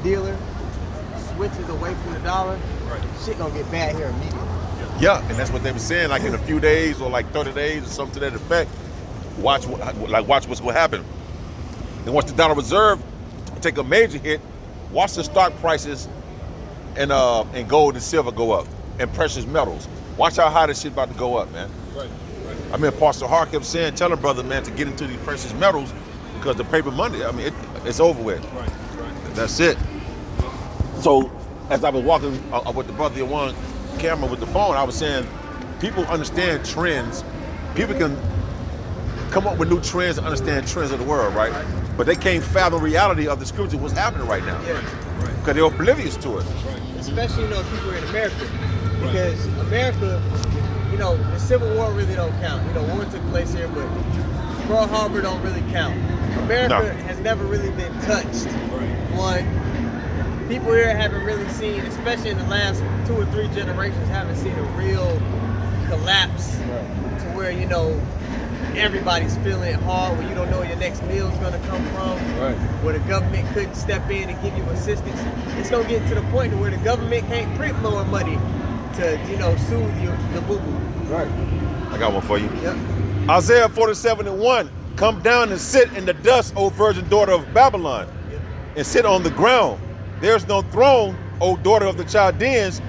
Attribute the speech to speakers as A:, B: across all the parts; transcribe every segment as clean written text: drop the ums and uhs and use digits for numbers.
A: dealer switches away from the dollar, shit gonna get bad here immediately.
B: Yeah, and that's what they were saying. Like in a few days or like 30 days or something to that effect. Watch what's gonna happen. And once the dollar reserve take a major hit, watch the stock prices and gold and silver go up, and precious metals. Watch how high this shit about to go up, man.
C: Right.
B: I mean, Pastor Hart kept saying, telling brother, man, to get into these precious metals because the paper money, I mean, it's over with.
C: Right.
B: That's it. So, as I was walking with the brother on camera with the phone, I was saying, people understand trends. People can come up with new trends and understand trends of the world, right? But they can't fathom reality of the scripture, what's happening right now.
A: Yeah.
B: Because they're oblivious to it.
A: Especially, people in America. Because America, the Civil War really don't count. War took place here, but Pearl Harbor don't really count. America has never really been touched. One, people here haven't really seen, especially in the last 2 or 3 generations, haven't seen a real collapse to where, everybody's feeling it hard, where you don't know where your next meal is going to come from, where the government couldn't step in and give you assistance. It's going to get to the point where the government can't print more money to, soothe the boo-boo.
B: Right. I got one for you.
A: Yep.
B: Isaiah 47:1, come down and sit in the dust, O virgin daughter of Babylon, and sit on the ground. There's no throne, O daughter of the Chaldeans,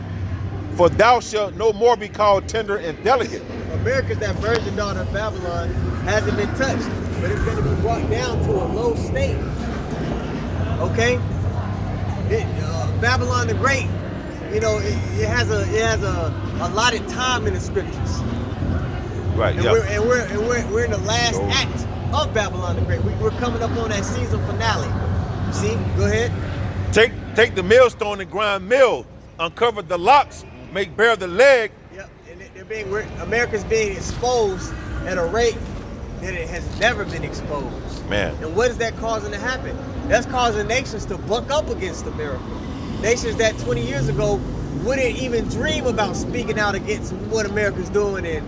B: for thou shalt no more be called tender and delicate.
A: America's that virgin daughter of Babylon hasn't been touched, but it's going to be brought down to a low state. Okay? Babylon the Great, it has a allotted time in the scriptures.
B: Right.
A: And we're in the last act of Babylon the Great. We're coming up on that season finale. You see? Go ahead.
B: Take the millstone and grind mill, uncover the locks, make bare the leg.
A: Yep. And America's being exposed at a rate that it has never been exposed.
B: Man.
A: And what is that causing to happen? That's causing nations to buck up against America. Nations that 20 years ago wouldn't even dream about speaking out against what America's doing and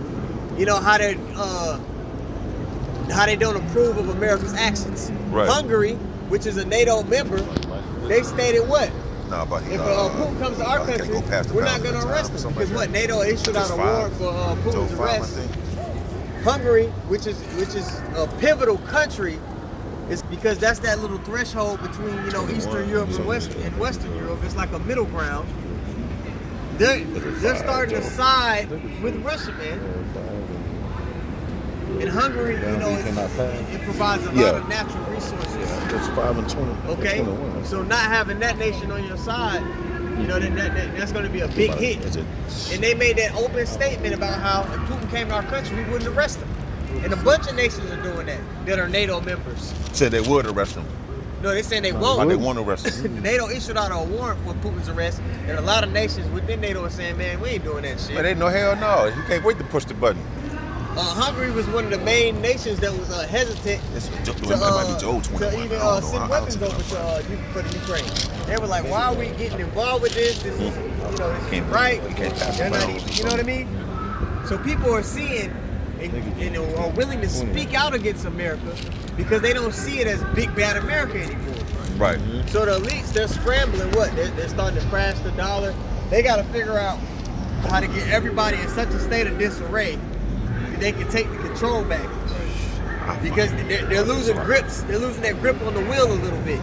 A: how they don't approve of America's actions.
B: Right.
A: Hungary, which is a NATO member, they stated what?
B: No, but
A: If Putin comes to our country, we're not going to arrest him because what? NATO issued out a warrant for Putin's arrest. Hungary, which is a pivotal country, is because that's that little threshold between Eastern Europe and Western Europe. It's like a middle ground. They're starting to side with Russia, man. In Hungary, it provides a lot of natural resources.
B: It's 5 and 20.
A: Okay,
B: 21.
A: so not having that nation on your side, that's going to be a big hit. And they made that open statement about how if Putin came to our country, we wouldn't arrest him. And a bunch of nations are doing that are NATO members.
B: Said they would arrest him.
A: No, they're saying they won't.
B: But they want to arrest him.
A: NATO issued out a warrant for Putin's arrest, and a lot of nations within NATO are saying, man, we ain't doing that shit.
B: Man, they know hell no. You can't wait to push the button.
A: Hungary was one of the main nations that was hesitant to even send weapons over for the Ukraine. They were like, why are we getting involved with this? This is, this ain't right. They're not, you know what I mean? So people are seeing and are willing to speak out against America because they don't see it as big bad America anymore.
B: Right.
A: So the elites, they're scrambling. What? They're starting to crash the dollar. They got to figure out how to get everybody in such a state of disarray they can take the control back because they're losing grips. They're losing that grip on the wheel a little bit,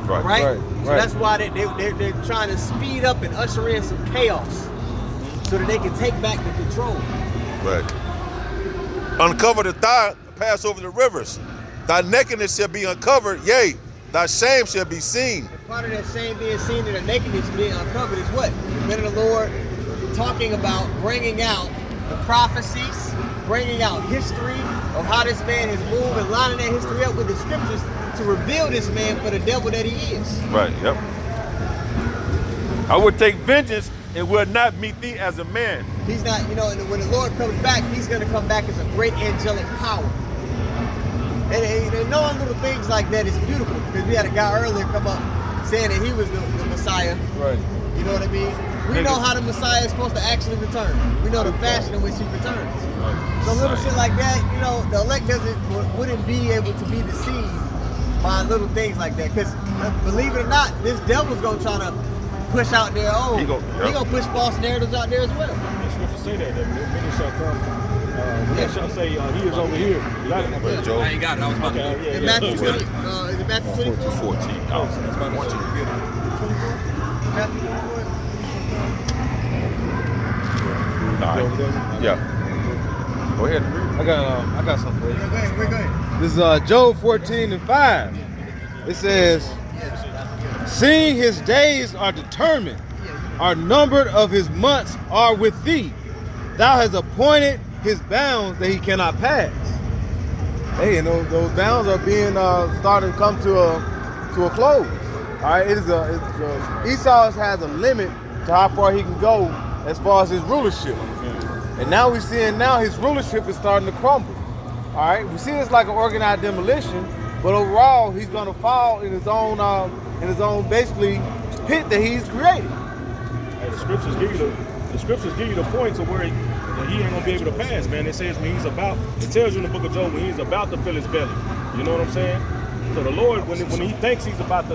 A: right? So that's why they're trying to speed up and usher in some chaos so that they can take back the control.
B: Right. Uncover the thigh, pass over the rivers. Thy nakedness shall be uncovered, yea, thy shame shall be seen.
A: And part of that shame being seen and the nakedness being uncovered is what? The men of the Lord talking about bringing out the prophecies, bringing out history of how this man has moved and lining that history up with the scriptures to reveal this man for the devil that he is.
B: Right, yep. I would take vengeance and will not meet thee as a man.
A: He's not, and when the Lord comes back, he's going to come back as a great angelic power. And knowing little things like that is beautiful because we had a guy earlier come up saying that he was the Messiah.
B: Right.
A: You know what I mean? We know how the Messiah is supposed to actually return. We know the fashion in which he returns. So little shit like that, the elect wouldn't be able to be deceived by little things like that. Because believe it or not, this devil's gonna try to push out their own. He gonna push false narratives out there as well.
C: The scripture say that many shall come. They shall say, he is over here.
B: But Joe,
D: I ain't got it. I was about to.
A: In Matthew 20, is it Matthew 24?
B: 14. Oh, that's about 14.
A: Matthew 24?
B: Yeah. Go ahead.
E: I got something for you.
A: Yeah, go ahead.
E: This is Job 14:5. It says, seeing his days are determined, are numbered of his months are with thee. Thou hast appointed his bounds that he cannot pass. Hey, and those bounds are being starting to come to a close. All right, Esau has a limit to how far he can go as far as his rulership. And now we're seeing his rulership is starting to crumble. All right, we see this like an organized demolition, but overall he's going to fall in his own basically pit that he's created.
C: Hey, the scriptures give you the points of where he ain't gonna be able to pass, man. It says when it tells you in the book of Job when he's about to fill his belly. You know what I'm saying? So the Lord, when he thinks he got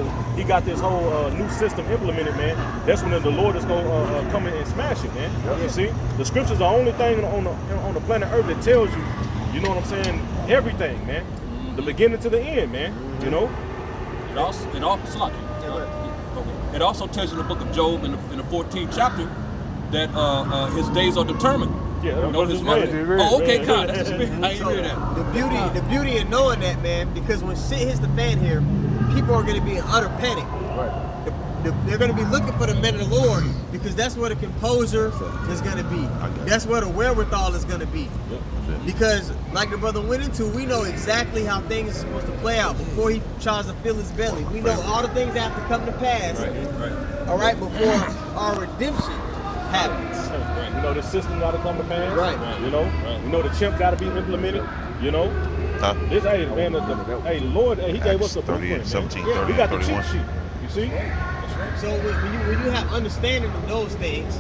C: this whole new system implemented, man, that's when the Lord is gonna come in and smash it, man. Yep. You see, the scriptures are the only thing on the planet Earth that tells you, you know what I'm saying, everything, man, the beginning to the end, man. You know.
D: It also tells you in the book of Job in the 14th chapter that his days are determined.
C: Yeah,
D: you know, oh, okay, God, that's the spirit. I ain't hear that.
A: The beauty in knowing that, man, because when shit hits the fan here, people are going to be in utter panic.
E: Right.
A: They're going to be looking for the men of the Lord because that's where the composure is going to be. That's where the wherewithal is going to be. Because, like the brother went into, we know exactly how things are supposed to play out before he tries to fill his belly. We know all the things that have to come to pass, all right, before our redemption happens.
C: You know, the system got to come to pass.
A: Right.
C: You know, you know the chimp got to be implemented. You know, this hey man, the Lord, he gave us the blueprint.
B: 17,
C: we got the cheat sheet. You see?
A: So when you have understanding of those things,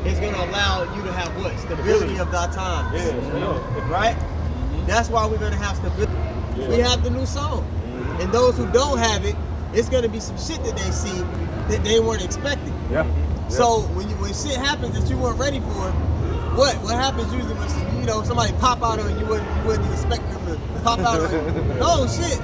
A: it's going to allow you to have what? Stability of thy times.
C: Yeah.
A: Right? That's why we're going to have stability. Yeah. We have the new song. And those who don't have it, it's going to be some shit that they see that they weren't expecting.
E: Yeah.
A: So when shit happens that you weren't ready for, what happens usually when you know somebody pop out on you wouldn't expect them to pop out on you? Oh shit.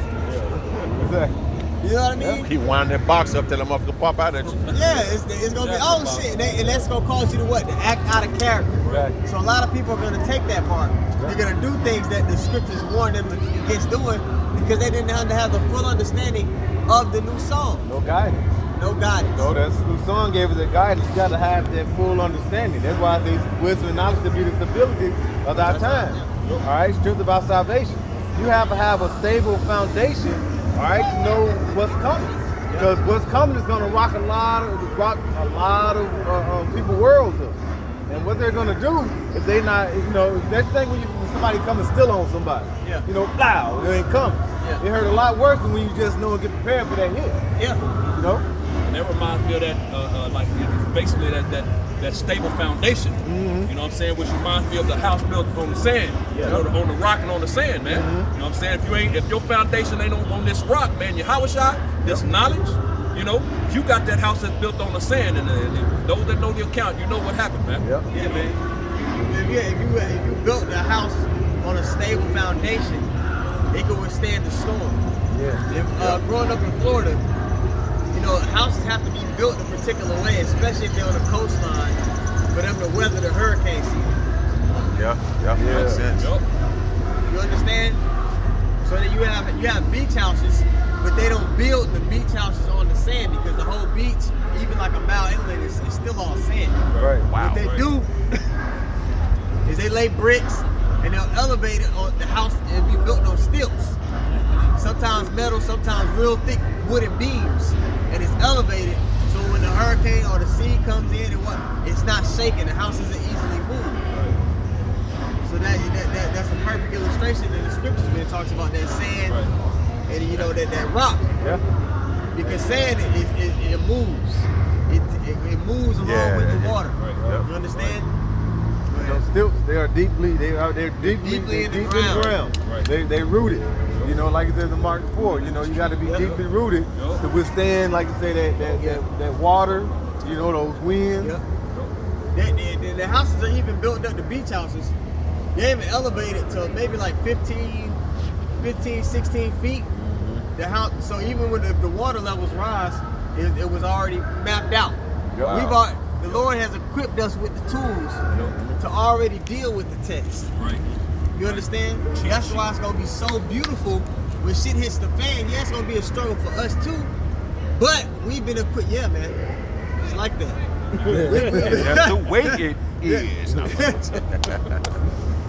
E: Exactly.
A: You know what I mean?
B: He wound that box up, tell him off to pop out at you.
A: Yeah, it's gonna be shit, and that's gonna cause you to what? To act out of character.
E: Right.
A: So a lot of people are gonna take that part. They're gonna do things that the scriptures warn them against doing because they didn't have the full understanding of the new song.
E: No guidance.
A: No guidance.
E: No, that's the song gave us the guidance. You got to have that full understanding. That's why I say wisdom and knowledge to be the stability of our time. Yeah. All right, strength of our salvation. You have to have a stable foundation. All right, to know what's coming. Because what's coming is going to rock a lot of people's worlds up. And what they're going to do if they not, you know, that's the thing when somebody come and steal on somebody. Yeah. You know, plow, they ain't coming. Yeah. It hurt a lot worse than when you just know and get prepared for that hit.
A: Yeah.
E: You know?
D: And that reminds me of that, like basically that stable foundation. Mm-hmm. You know what I'm saying? Which reminds me of the house built on the sand, you know, on the rock and on the sand, man. Mm-hmm. You know what I'm saying? If your foundation ain't on this rock, man, your Hawashai, this knowledge, you know, you got that house that's built on the sand, and those that know the account, you know what happened, man.
E: Yep.
A: Yeah, man. If you built the house on a stable foundation, it can withstand the storm. Yeah. Growing up in Florida, you know, houses have to be built a particular way, especially if they're on the coastline, for them to weather the hurricane season.
B: Yeah. Makes sense.
A: Yep. You understand? So that you have beach houses, but they don't build the beach houses on the sand because the whole beach, even like a mile inland, is still all sand.
E: Right.
A: Wow. What they do is they lay bricks and they'll elevate it on the house and be built on stilts. Sometimes metal, sometimes real thick wooden beams, and it's elevated. So when the hurricane or the sea comes in, it's not shaking. The house isn't easily moved. So that's a perfect illustration in the scriptures when it talks about that sand and you know that rock.
E: Yeah.
A: Because sand it moves. It moves along with the water.
E: Right.
A: You understand?
E: Those stilts, they're deeply in the ground. Right. They rooted. You know, like it says in Mark 4, you know, you got to be deeply rooted to withstand, like you say, that water, you know, those winds.
A: The houses are even built up, the beach houses. They even elevated to maybe like 15, 16 feet. The house, so even when the water levels rise, it was already mapped out.
B: Wow.
A: The Lord has equipped us with the tools to already deal with the test.
D: Right.
A: You understand? That's why it's gonna be so beautiful when shit hits the fan. Yeah, it's gonna be a struggle for us too, but we've been equipped. Yeah, man, it's like that.
B: That's the way it is.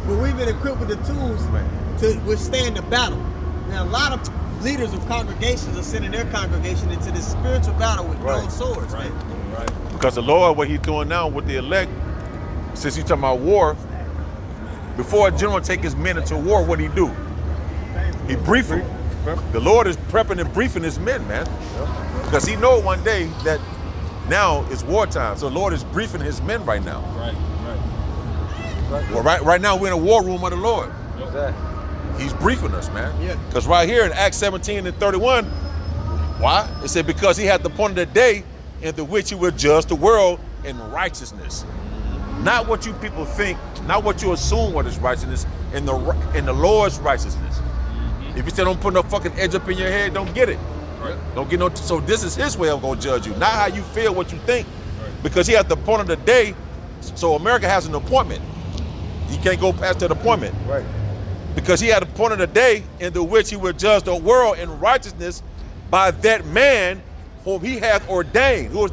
A: But we've been equipped with the tools to withstand the battle. Now, a lot of leaders of congregations are sending their congregation into this spiritual battle with drawn swords, man.
B: Because the Lord, what he's doing now with the elect, since he's talking about war, before a general take his men into war, what he do? He brief them. The Lord is prepping and briefing his men, man. Because he know one day that now it's wartime. So the Lord is briefing his men right now. Well, right now we're in a war room of the Lord. He's briefing us, man. Because right here in Acts 17 and 31, why? It said because he had the appointed day in the which he will judge the world in righteousness. Not what you people think, not what you assume what is righteousness, in the Lord's righteousness. If you say don't put no fucking edge up in your head, don't get it. Don't get no. So this is his way of gonna judge you, not how you feel, what you think. Because he has the appointed day. So America has an appointment. He can't go past that appointment. Because he had appointed a day in the which he would judge the world in righteousness by that man whom he hath ordained. Who is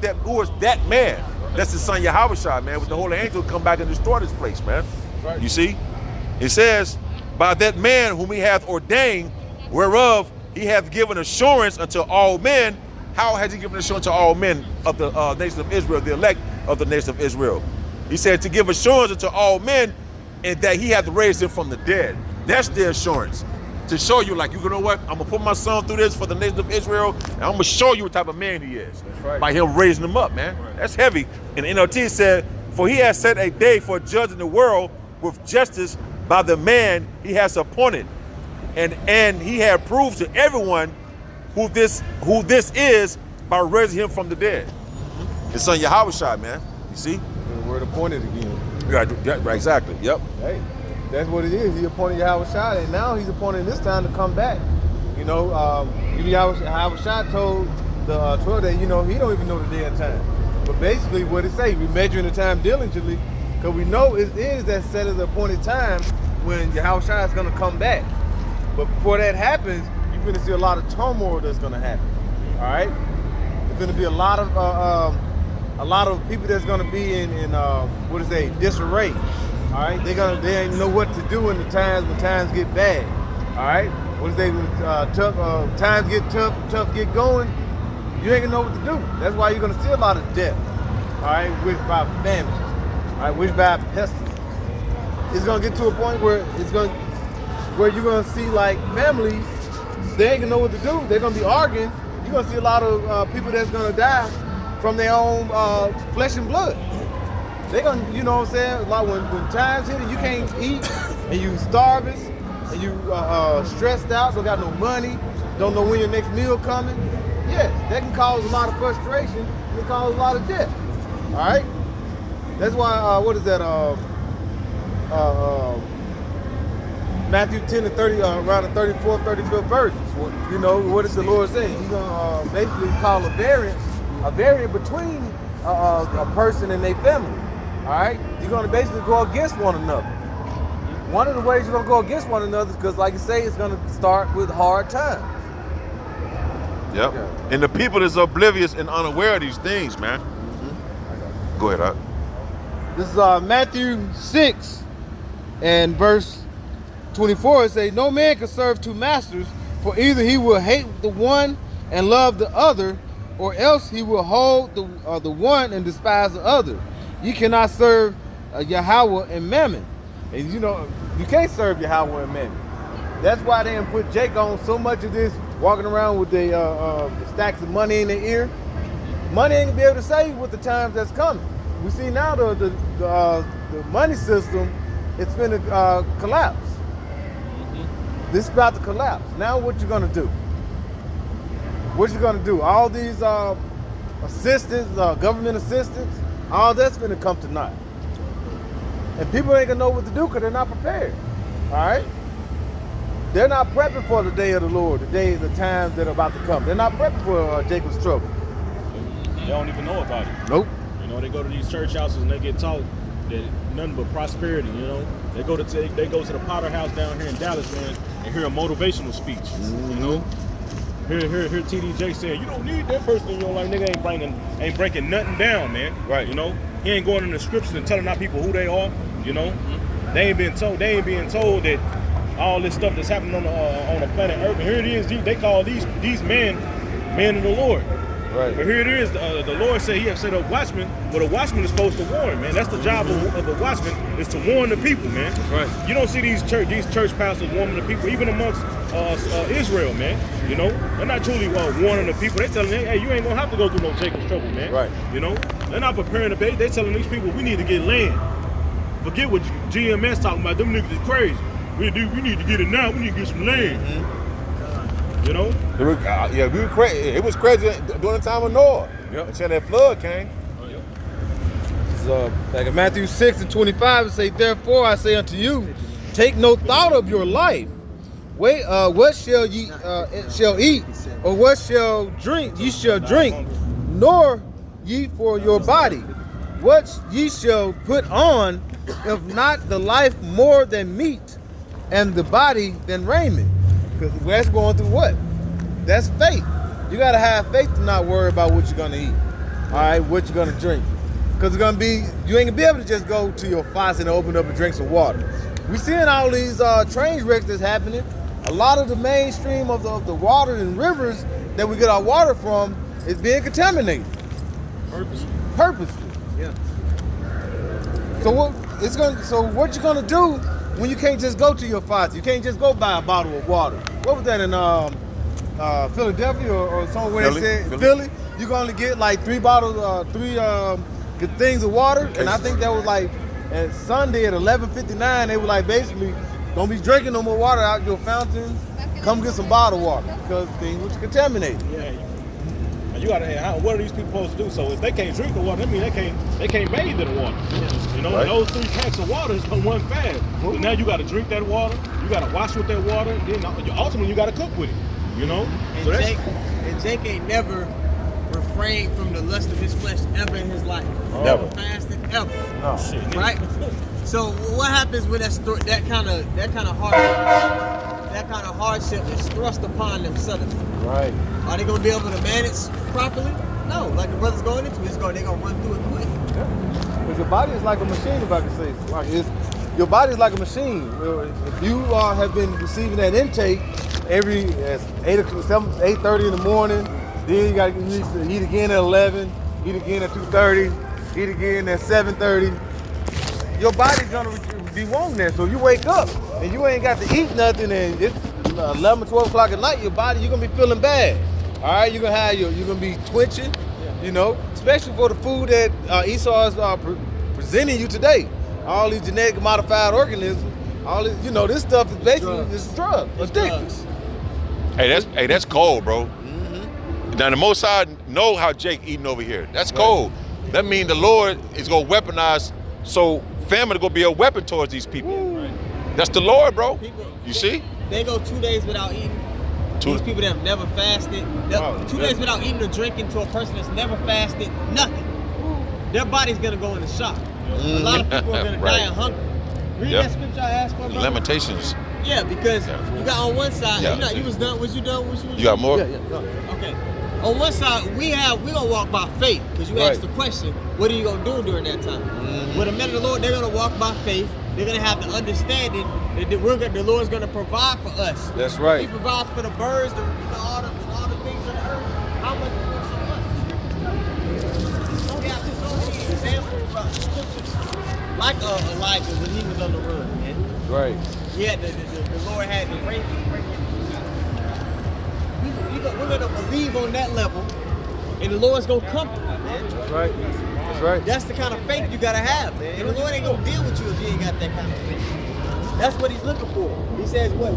B: that man? That's the son Yahushua, man, with the holy angel come back and destroy this place, man. You see? It says, by that man whom he hath ordained, whereof he hath given assurance unto all men. How has he given assurance to all men of the nation of Israel, the elect of the nation of Israel? He said to give assurance unto all men, and that he hath raised him from the dead. That's the assurance. To show you, like, you know what? I'm gonna put my son through this for the nation of Israel, and I'm gonna show you what type of man he is. By him raising him up, man. That's heavy. And the NLT said, for he has set a day for judging the world with justice by the man he has appointed. And he had proved to everyone who this is by raising him from the dead. His son Yahushua, man. You see?
E: The word appointed again.
B: Right, exactly. Yep.
E: Hey, that's what it is. He appointed Yahushua, and now he's appointed this time to come back. You know, Yahushua told the 12 that, you know, he don't even know the day and time. But basically what it say, we measuring the time diligently, because we know it is that set of the appointed time when Yahushua is going to come back. But before that happens, you're going to see a lot of turmoil that's going to happen. All right? There's going to be a lot of people that's going to be in disarray. All right? They ain't know what to do in the times when times get bad. All right? When times get tough get going, you ain't gonna know what to do. That's why you're gonna see a lot of death. All right? Which by famine. All right? Which by pestilence. It's gonna get to a point where you're gonna see like families, they ain't gonna know what to do. They're gonna be arguing. You're gonna see a lot of people that's gonna die from their own flesh and blood. They're gonna, you know what I'm saying? Like when times hit and you can't eat and you starving and you stressed out, don't got no money, don't know when your next meal coming. Yes, that can cause a lot of frustration. It can cause a lot of death. All right. That's why what is that? Matthew 10 and 30, around the 34th, 35th verse. You know, what does the Lord say? He's gonna basically call a variant between a person and their family. All right, you're gonna basically go against one another. One of the ways you're gonna go against one another is because, like you say, it's gonna start with hard times.
B: Yep. Okay. And the people is oblivious and unaware of these things, man. Go ahead, Art.
E: This is Matthew 6 and verse 24. It says, no man can serve two masters, for either he will hate the one and love the other, or else he will hold the one and despise the other. You cannot serve Yahweh and Mammon. And you know, you can't serve Yahweh and Mammon. That's why they didn't put Jake on so much of this, walking around with the stacks of money in their ear. Money ain't gonna be able to save you with the times that's coming. We see now the money system, it's gonna collapse. This is about to collapse. Now what you gonna do? What you gonna do? All these assistance, government assistance, all that's gonna come to naught. And people ain't gonna know what to do because they're not prepared. All right? They're not prepping for the day of the Lord, the times that are about to come. They're not prepping for Jacob's trouble.
C: They don't even know about it.
E: Nope.
C: You know, they go to these church houses and they get taught that nothing but prosperity. You know, they go to the Potter House down here in Dallas, man, and hear a motivational speech. You know, hear TDJ saying, you don't need that person in your life. Nigga ain't breaking nothing down, man.
E: Right.
C: You know, he ain't going in the scriptures and telling our people who they are. You know, they ain't being told that all this stuff that's happening on the planet Earth. And here it is. They call these men of the Lord.
E: Right.
C: But here it is. The Lord said He has set up watchmen. But a watchman is supposed to warn, man. That's the job of a watchman, is to warn the people, man.
E: Right.
C: You don't see these church pastors warning the people, even amongst Israel, man. You know, they're not truly warning the people. They're telling them, hey, you ain't gonna have to go through no Jacob's trouble, man.
E: Right.
C: You know, they're not preparing the bait. They're telling these people, we need to get land. Forget what GMS talking about. Them niggas is crazy. We need to get it now. We need to get some land. You know?
B: It was crazy during the time of Noah.
E: Yep.
B: Until that flood came.
E: So, like in Matthew 6:25, it say, therefore I say unto you, take no thought of your life. Wait, what shall ye shall eat, or what shall drink ye shall drink, nor ye for your body, what ye shall put on, if not the life more than meat, and the body than raiment. Because that's going through what? That's faith. You gotta have faith to not worry about what you're gonna eat. All right, what you're gonna drink. Because it's gonna be, you ain't gonna be able to just go to your faucet and open up and drink some water. We seeing all these train wrecks that's happening. A lot of the mainstream of the water and rivers that we get our water from is being contaminated. Purposely.
A: Yeah.
E: So what you gonna do when you can't just go to your faucet? You can't just go buy a bottle of water. What was that in Philadelphia or somewhere they said Philly? You can only get like three things of water, and I think that was like at Sunday at 11:59. They were like, basically, don't be drinking no more water out your fountains. Come get some bottled water because things was contaminated.
C: Yeah. You gotta. What are these people supposed to do? So if they can't drink the water, that means they can't bathe in the water. You know,
B: Right.
C: those 3 packs of water is gonna run fast. So now you gotta drink that water. You gotta wash with that water. Then ultimately you gotta cook with it. You know.
A: And Jake ain't never refrained from the lust of his flesh ever in his life.
B: Never.
A: Fasted ever.
E: No.
C: Shit.
A: Right? So what happens when that kind of hardship is thrust upon them suddenly?
E: Right.
A: Are they gonna be able to manage properly? No, like the brother's going into it, they're gonna run through it quick.
E: Because your body is like a machine, if I can say it. Your body is like a machine. If you have been receiving that intake every 8:30 in the morning, then you got to eat again at 11, eat again at 2:30, eat again at 7:30. Your body's gonna be wanting that. So you wake up and you ain't got to eat nothing, and it's 11, 12 o'clock at night. Your body, you're gonna be feeling bad. All right, you're gonna be twitching. You know, especially for the food that Esau is presenting you today. All these genetic modified organisms, all this, this stuff is basically just drug, addictive.
B: Hey, that's cold, bro. Now the Most High know how Jake eating over here. That's cold. That means the Lord is gonna weaponize. So famine gonna be a weapon towards these people. That's the Lord, bro. You see?
A: They go 2 days without eating. These people that have never fasted, 2 days without eating or drinking to a person that's never fasted, nothing. Their body's gonna go into shock. A lot of people are gonna die of hunger. Read that scripture I asked for, bro.
B: Lamentations.
A: Yeah, because you got on one side, you was done. Was you done?
B: You got more?
A: Okay. On one side, we gonna walk by faith, because you asked the question, what are you gonna do during that time? With the men of the Lord, they're gonna walk by faith. They're gonna have the understanding that the Lord's gonna provide for us.
E: That's right.
A: He provides for the birds, all the things on the earth. How much more so much? We have so many examples about scriptures, like Elijah when he was on the run. Man.
E: Right.
A: Yeah, the Lord had to break it. We're gonna believe on that level, and the Lord's gonna comfort you, man.
E: That's right. That's right.
A: That's the kind of faith you gotta have, man. And the Lord ain't gonna deal with you if you ain't got that kind of faith. That's what He's looking for. He says, what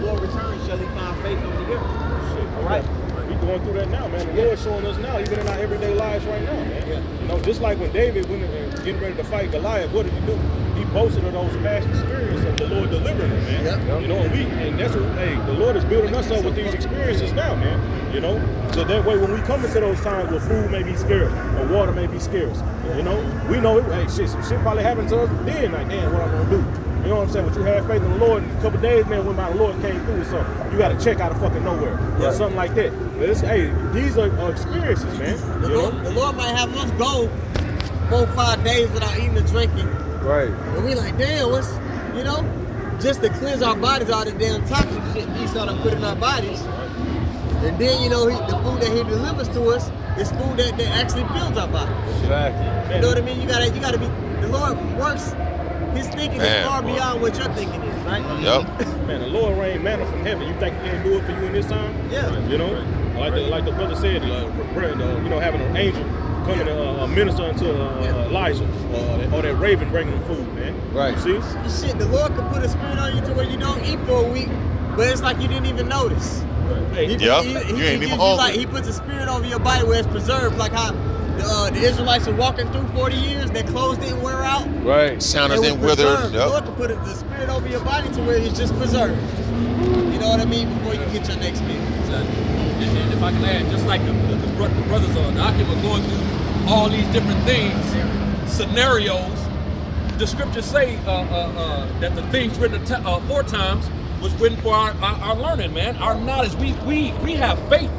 A: Lord returns, shall he find faith on the earth? All right.
C: We going through that now, man. The Lord's showing us now, even in our everyday lives right now, man.
A: Yeah.
C: You know, just like when David went getting ready to fight Goliath, what did he do? He boasted of those past experiences of the Lord delivering him, man.
A: Yep.
C: You know, and that's what, hey, the Lord is building us up with these experiences now, man. You know, so that way when we come into those times where food may be scarce or water may be scarce, you know, we know, hey, some shit probably happened to us then, like, damn, what I'm gonna do? You know what I'm saying? But you have faith in the Lord, and a couple days, man, when my Lord came through with something, you got to check out of fucking nowhere or something like that. But it's, hey, these are experiences, man.
A: The Lord might have us go 4 or 5 days without eating or drinking.
E: Right.
A: And we like, damn, what's, you know, just to cleanse our bodies out of the damn toxic shit he started to put in our bodies. And then, you know, the food that he delivers to us is food that actually builds our bodies.
E: Exactly.
A: You know what I mean? You gotta be, the Lord works, his thinking is far beyond what your thinking is, right?
B: Yep.
C: Man, the Lord rained manna from heaven. You think he can't do it for you in this time?
A: Yeah.
C: You know, like the brother said, you know, having an angel coming to minister unto Elijah, or that raven bringing him food, man.
E: Right.
C: You see?
A: Shit, the Lord could put a spirit on you to where you don't eat for a week, but it's like you didn't even notice.
C: Hey,
B: you ain't even hungry.
A: Like, he puts a spirit over your body where it's preserved, like how the Israelites were walking through 40 years, their clothes didn't wear out.
E: Right.
B: Sounders
A: It
B: didn't
A: was
B: wither.
A: preserved. The Lord could put the spirit over your body to where it's just preserved. You know what I mean? Before you get your next meal.
D: And if I can add, just like the brothers on the Akim are going through all these different things, scenarios, the scriptures say that the things written 4 times was written for our learning, man, our knowledge. We have faith,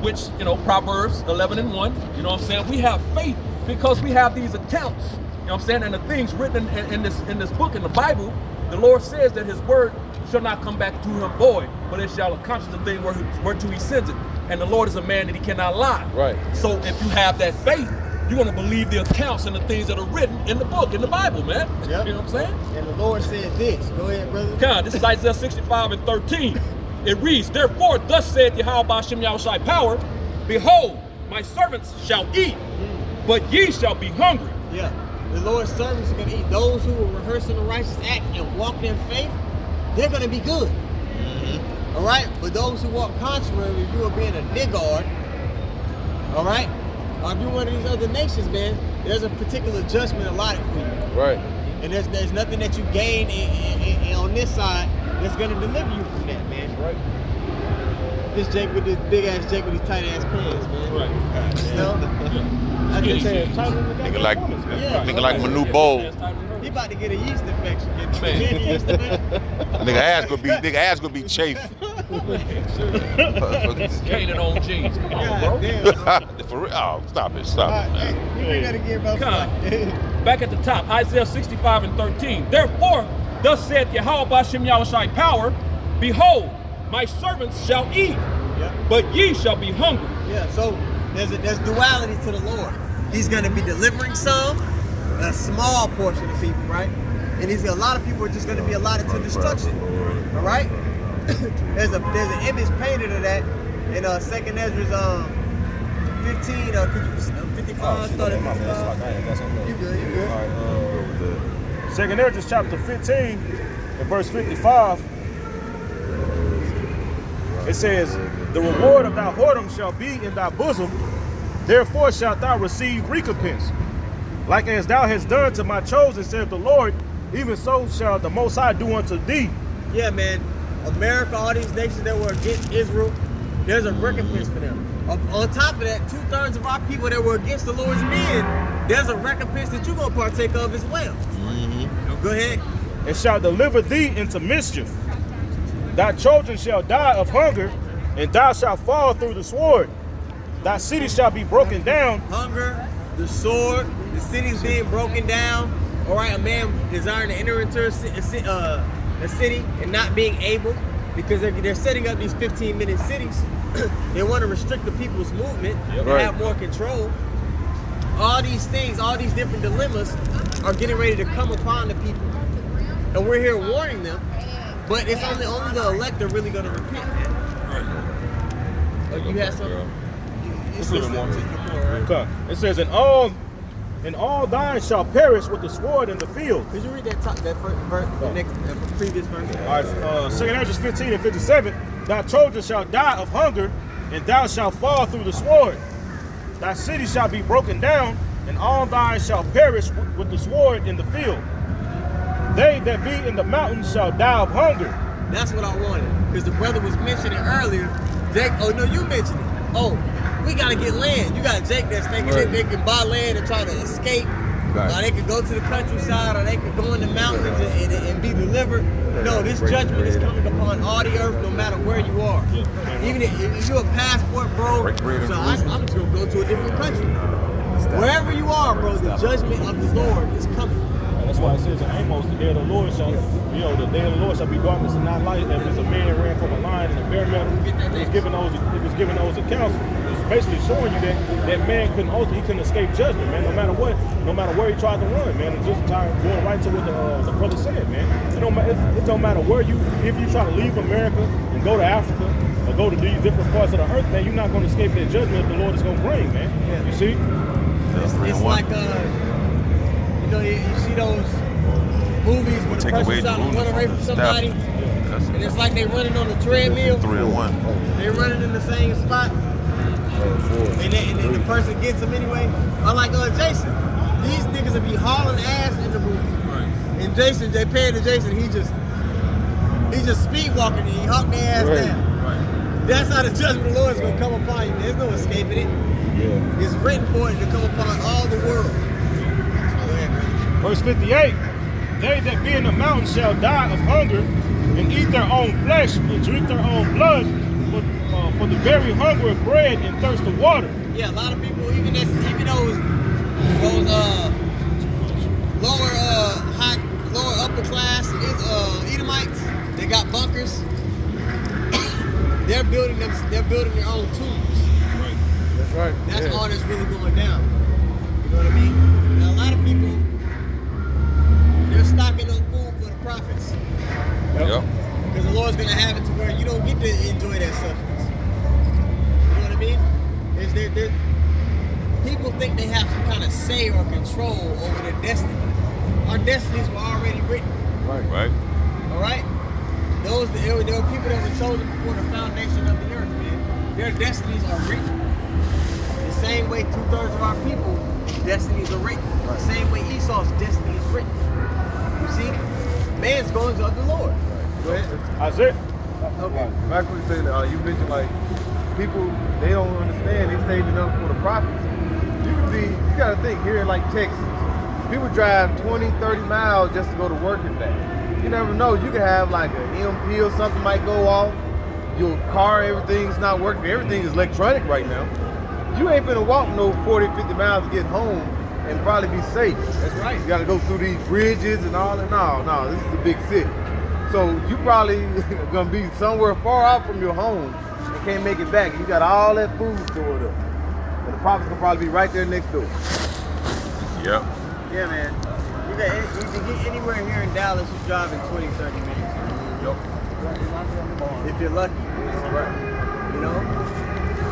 D: which, you know, Proverbs 11:1, you know what I'm saying? We have faith because we have these accounts, you know what I'm saying? And the things written in this book, in the Bible, the Lord says that his word shall not come back to him void, but it shall accomplish the thing whereto he sends it. And the Lord is a man that he cannot lie.
E: Right.
D: So if you have that faith, you're going to believe the accounts and the things that are written in the book, in the Bible, man.
A: Yep.
D: You know what I'm saying?
A: And the Lord said this. Go ahead, brother.
D: God, this is Isaiah 65:13. It reads, therefore, thus saith Yahweh Ba'ashem Yahushai power, behold, my servants shall eat, but ye shall be hungry.
A: Yeah. The Lord's servants are going to eat. Those who are rehearsing the righteous act and walk in faith, they're going to be good. All right? But those who walk contrary, if you are being a niggard, all right? Or if you're one of these other nations, man, there's a particular judgment allotted for you.
E: Right.
A: And there's nothing that you gain in on this side that's going to deliver you from that, man.
C: Right.
A: This Jake with this big ass Jake with these tight ass pants, man.
C: Right.
A: You know? I just say
B: Nigga like,
A: Yeah.
B: nigga like Manu Bowl.
A: he about to get a yeast infection.
D: Man.
A: Yeast infection.
B: Nigga ass gonna be chafed.
D: Canaan on jeans. Come on,
A: God
D: bro.
A: damn.
B: For real? Oh, stop it.
A: All right, we gotta give up.
D: Come. Back at the top, Isaiah 65:13. Therefore, thus saith Yahweh Ba'ashem Yahushai power, behold, my servants shall eat,
A: Yeah.
D: but ye shall be hungry.
A: Yeah, so there's duality to the Lord. He's going to be delivering some, a small portion of people, right? And a lot of people are just going to be allotted to destruction. All right? there's an image painted of that in 2nd Ezra's 15. Could you 55? Start at 55. You good? You good?
C: All right. 2nd Ezra chapter 15 and verse 55. It says, the reward of thy whoredom shall be in thy bosom, therefore shalt thou receive recompense. Like as thou hast done to my chosen, saith the Lord, even so shall the Most High do unto thee.
A: Yeah, man. America, all these nations that were against Israel, there's a recompense for them. On top of that, 2/3 of our people that were against the Lord's men, there's a recompense that you're going to partake of as well. Go ahead.
C: And shall deliver thee into mischief. Thy children shall die of hunger, and thou shalt fall through the sword. Thy city shall be broken down.
A: Hunger, the sword, the city's being broken down. All right, a man desiring to enter into a city and not being able, because they're setting up these 15-minute cities. They want to restrict the people's movement and have more control. All these things, all these different dilemmas are getting ready to come upon the people. And we're here warning them, but it's only the elect are really going to repent, man. Oh, you had something? You
C: Let's leave it more.
A: right?
C: Okay. It says, and all and all thine shall perish with the sword in the field.
A: Could you read that first verse, the next, previous verse?
C: All right, 2 Ezra 15 and 57. Thy children shall die of hunger, and thou shalt fall through the sword. Thy city shall be broken down, and all thine shall perish with the sword in the field. They that be in the mountains shall die of hunger.
A: That's what I wanted. Because the brother was mentioning earlier, Jake, oh no, you mentioned it. Oh, we gotta get land. You got Jake that's thinking that they can buy land and try to escape.
B: Right.
A: Or they could go to the countryside, or they could go in the mountains and be delivered. No, this judgment is coming upon all the earth, no matter where you are. Even if you're a passport, bro, so I'm just gonna go to a different country. Wherever you are, bro, the judgment of the Lord is coming.
C: That's why it says in Amos, the day of the Lord shall, the day of the Lord shall be darkness and not light. As a man ran from a lion and a bear metal, it was giving those accounts. It's basically showing you that man couldn't escape judgment, man. No matter what, no matter where he tried to run, man. And just going right to what the brother said, man. It don't matter where if you try to leave America and go to Africa or go to these different parts of the earth, man, you're not going to escape that judgment that the Lord is going to bring, man.
A: Yeah.
C: You see?
A: It's like you see those movies where the person's trying to run away from somebody, and it's like they running on a treadmill.
B: 3-1.
A: They running in the same spot, and then the person gets them anyway. Unlike Jason, these niggas will be hauling ass in the movie.
D: Right.
A: And Jason, they paying to Jason, he just speed walking and he hawk their ass down.
D: Right.
A: That's how the judgment of the Lord is going to come upon you. There's no escaping it.
C: Yeah.
A: It's written for it to come upon all the world.
C: Verse 58, they that be in the mountains shall die of hunger, and eat their own flesh, and drink their own blood, for the very hunger of bread and thirst of water.
A: Yeah, a lot of people, even those lower upper class Edomites, they got bunkers. They're building their own tombs.
D: Right.
E: That's right.
A: That's all that's really going down. You know what I mean? Now, a lot of people, they're stocking up food for the prophets.
B: Yep.
A: Because the Lord's going to have it to where you don't get to enjoy that substance. You know what I mean? People think they have some kind of say or control over their destiny. Our destinies were already written.
B: Right.
A: All right? There were people that were chosen before the foundation of the earth, man. Their destinies are written. The same way 2/3 of our people, destinies are written. The same way Esau's destiny is written. You see? Man's going to the Lord.
E: Go ahead.
C: That's it.
A: Okay.
E: Back when you said you mentioned like people they don't understand, they saving up for the prophets. You gotta think here in like Texas, people drive 20, 30 miles just to go to work and back. You never know, you could have like an EMP or something might go off. Your car, everything's not working. Everything is electronic right now. You ain't finna walk no 40, 50 miles to get home and probably be safe.
A: That's right.
E: You gotta go through these bridges and all that. No, this is a big city. So you probably gonna be somewhere far out from your home and can't make it back. You got all that food stored up. And the prophets will probably be right there next door.
B: Yep.
A: Yeah, man. You can get anywhere here in Dallas, you drive in 20, 30 minutes.
B: Yep.
A: If you're lucky. Right. You know?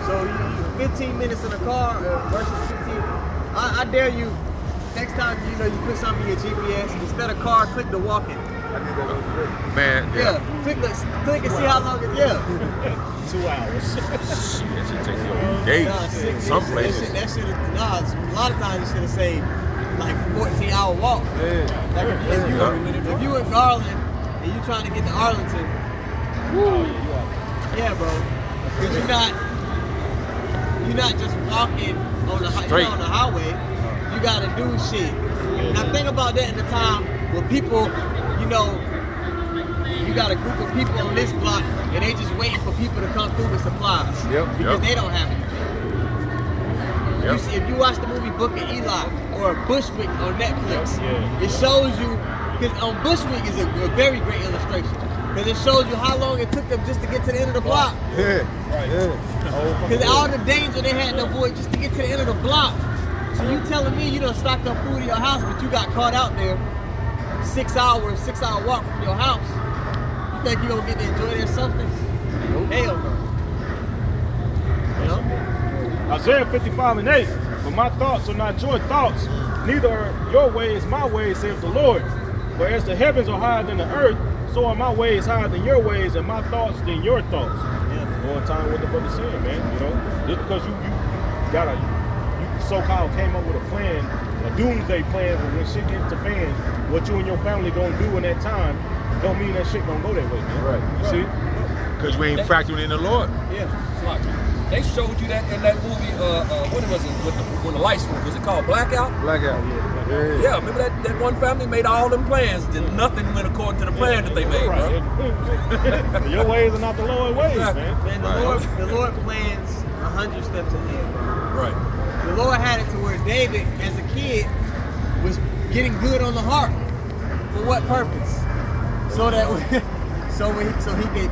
A: So you 15 minutes in a car versus 15. I dare you, next time you put something in your GPS, instead of car, click the walk-in.
B: Man,
A: Yeah. Click and see how long it
C: 2 hours.
B: Shit, that should take you a day. Some places.
A: A lot of times it should have saved like 14-hour walk. Like if you in Garland and you trying to get to Arlington, yeah, bro. Because you're not just walking on the highway. You gotta do shit. Now think about that in the time where people, you got a group of people on this block and they just waiting for people to come through with supplies. Because they don't have it. If you watch the movie Book of Eli or Bushwick on Netflix, it shows you, because on Bushwick is a very great illustration. Because it shows you how long it took them just to get to the end of the block. Because all the danger they had to avoid just to get to the end of the block. So you telling me you done stocked up food in your house, but you got caught out there 6 hour walk from your house. You think you gonna get to enjoy that substance? Hell no. You know?
C: Isaiah 55 and 8. For my thoughts are not your thoughts, neither are your ways my ways, saith the Lord. For as the heavens are higher than the earth, so are my ways higher than your ways, and my thoughts than your thoughts. Going time with the brother saying, man, you know, just because you so-called came up with a plan, a doomsday plan for when shit gets to fan, what you and your family gonna do in that time, don't mean that shit gonna go that way, man.
B: Right.
C: You see?
B: Because we ain't factoring in the Lord.
D: Yeah, it's like they showed you that in that movie. What was it? When the lights went, was it called Blackout?
E: Blackout.
D: Yeah, remember that one family made all them plans, and nothing went according to the plan that they made, bro.
C: Right. Your ways are not the Lord's ways, man.
A: Man, the Lord plans 100 steps ahead, bro.
D: Right.
A: The Lord had it to where David, as a kid, was getting good on the harp. For what purpose? So that so he could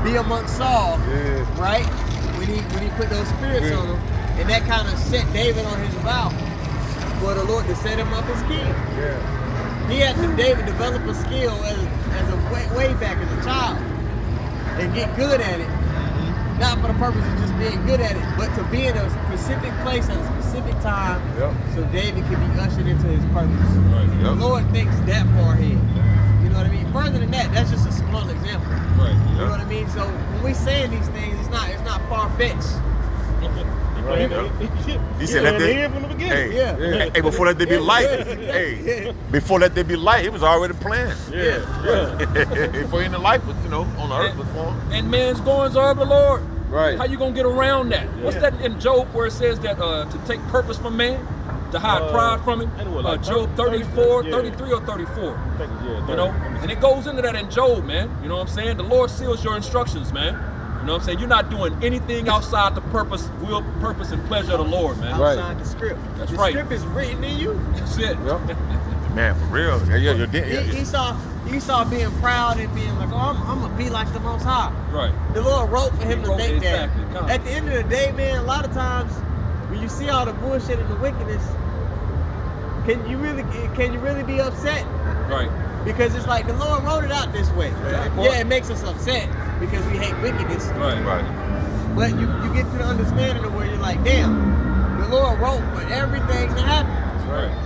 A: be amongst Saul, right? When he put those spirits on him, and that kind of set David on his vow for the Lord to set him up as king.
E: Yeah.
A: He had to David develop a skill as a way back as a child and get good at it. Not for the purpose of just being good at it, but to be in a specific place at a specific time, so David can be ushered into his purpose.
B: Right.
A: The Lord thinks that far ahead. You know what I mean? Further than that, that's just a small example.
D: Right.
A: You know what I mean? So when we saying these things, it's not far fetched.
B: He said let there
C: from the beginning.
B: hey, before let there be light. Hey, before let there be light, it was already planned. Before any light was, on the earth was formed.
D: And man's goings are of the Lord.
E: Right.
D: How you gonna get around that? What's that in Job where it says that to take purpose from man, to hide pride from him? Job 34, 33 or 34. You know, and it goes into that in Job, man. You know what I'm saying? The Lord seals your instructions, man. You know what I'm saying? You're not doing anything outside the purpose, will, purpose, and pleasure of the Lord, man.
A: Outside the script.
D: That's
A: the
D: right.
A: The script is written in you.
D: That's it.
B: Man, for real.
A: Esau being proud and being like, oh, I'm gonna be like the Most High.
D: Right.
A: The Lord wrote for him to
D: wrote
A: think that.
D: exactly.
A: At the end of the day, man, a lot of times when you see all the bullshit and the wickedness, can you really be upset?
D: Right.
A: Because it's like the Lord wrote it out this way. Yeah, it makes us upset because we hate wickedness.
D: Right.
A: But you get to the understanding of where you're like, damn, the Lord wrote for everything to happen.
D: Right.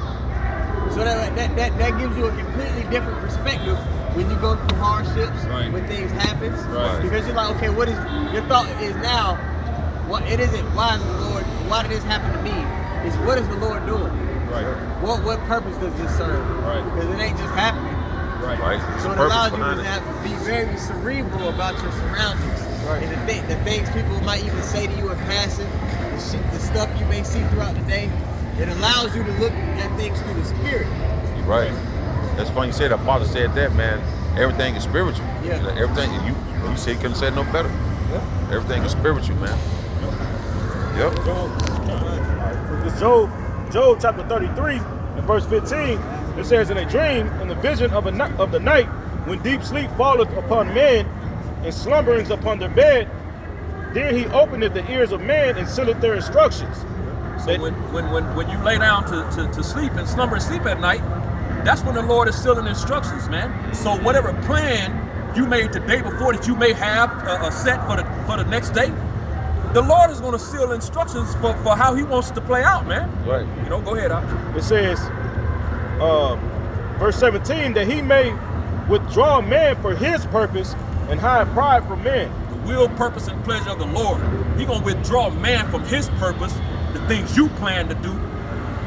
A: So that gives you a completely different perspective when you go through hardships, when things happen.
D: Right.
A: Because you're like, okay, what is your thought is now? What it isn't? Why is the Lord? Why did this happen to me? It's what is the Lord doing?
D: Right.
A: What purpose does this serve?
D: Right.
A: Because it ain't just happening.
D: Right.
A: So it allows you to have to be very cerebral about your surroundings.
E: Right.
A: And the things people might even say to you in passing, the stuff you may see throughout the day. It allows you to look at things through the spirit.
B: Right. That's funny you said that. Father said that, man. Everything is spiritual.
A: Yeah.
B: Everything, you said you couldn't say it no better.
A: Yeah.
B: Everything is spiritual, man. Yep.
C: It's Job chapter 33 and verse 15. It says, in a dream, in the vision of the night, when deep sleep falleth upon men, and slumberings upon their bed, then he openeth the ears of man and sendeth their instructions.
D: So when you lay down to sleep and slumber and sleep at night, that's when the Lord is sealing instructions, man. So whatever plan you made the day before that you may have a set for the next day, the Lord is going to seal instructions for how He wants it to play out, man.
B: Right.
D: Go ahead, Al.
C: It says, verse 17, that he may withdraw man for his purpose and hide pride from men.
D: The will, purpose, and pleasure of the Lord. He going to withdraw man from his purpose, the things you plan to do,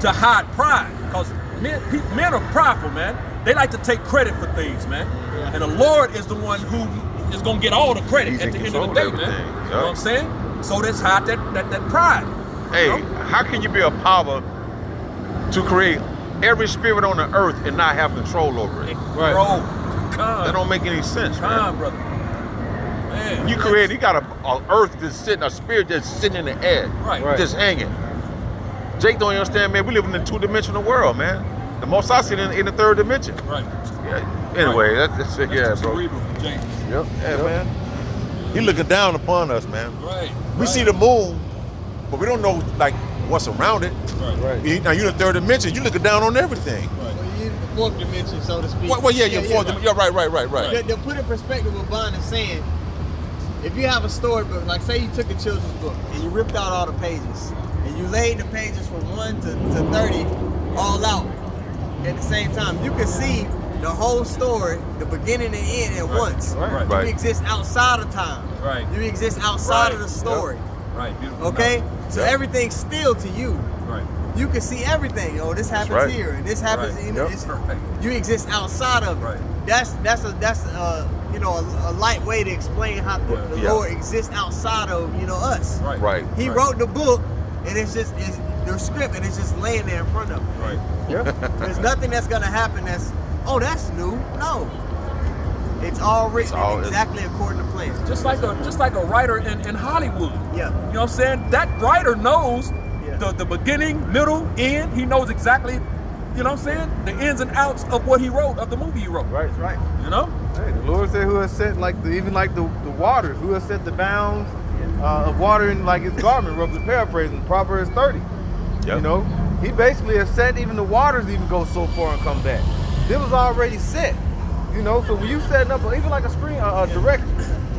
D: to hide pride. Because men are prideful, man. They like to take credit for things, man. And the Lord is the one who is going to get all the credit
B: He's
D: at the
B: in
D: end of the
B: control
D: day,
B: of
D: man.
B: everything.
D: You know what I'm saying? So let's hide that pride.
B: Hey,
D: You know?
B: how can you be a power to create every spirit on the earth and not have control over it?
C: Right.
D: Bro,
B: That don't make any sense, man.
D: brother. Man.
B: You got a earth that's sitting, a spirit that's sitting in the air,
D: Right.
B: just hanging. Jake don't understand, man. We live in a two-dimensional world, man. The most I see in the third dimension.
D: Right.
B: Yeah. Anyway, that's it. Yeah, bro.
D: Cerebral from James.
B: Yep. Yeah, man. He looking down upon us, man.
D: Right.
B: We see the moon, but we don't know like what's around it.
C: Right.
B: Now you're in the third dimension. You looking down on everything.
A: Well, you're in the fourth dimension, so to speak.
B: Well, yeah, you're fourth dimension. Yeah, right.
A: To put in perspective what Bond is saying, if you have a storybook, like say you took a children's book and you ripped out all the pages and you laid the pages from 1 to 30 all out at the same time. You can see the whole story, the beginning and end at once.
D: Right.
B: Right.
A: You exist outside of time.
D: Right.
A: You exist outside of the story.
D: Right. Beautiful.
A: Okay? So
B: Yep.
A: everything's still to you.
D: Right.
A: You can see everything. Oh, this happens
B: right.
A: here, and this happens.
D: Right.
A: You know,
B: Yep.
A: it's,
D: Right.
A: you exist outside of it.
D: Right.
A: That's a light way to explain how the
B: Yeah.
A: Lord exists outside of us.
D: Right.
B: Right.
A: He
B: right.
A: wrote the book, and it's the script, and it's just laying there in front of him.
D: Right.
E: Yeah.
A: There's nothing that's gonna happen that's new. No, it's all written
B: all-
A: exactly according to plan.
D: Just like a writer in Hollywood.
A: Yeah.
D: You know what I'm saying? That writer knows
A: Yeah.
D: the beginning, middle, end. He knows exactly, you know what I'm saying? The ins and outs of what he wrote, of the movie he wrote.
E: Right.
A: Right.
D: You know?
E: Hey, the Lord said, "Who has set the waters? Who has set the bounds of water in like his garment?" Roughly paraphrasing Proverbs 30.
B: Yep.
E: You know, he basically has set even the waters even go so far and come back. It was already set. You know, so when you setting up even like a director,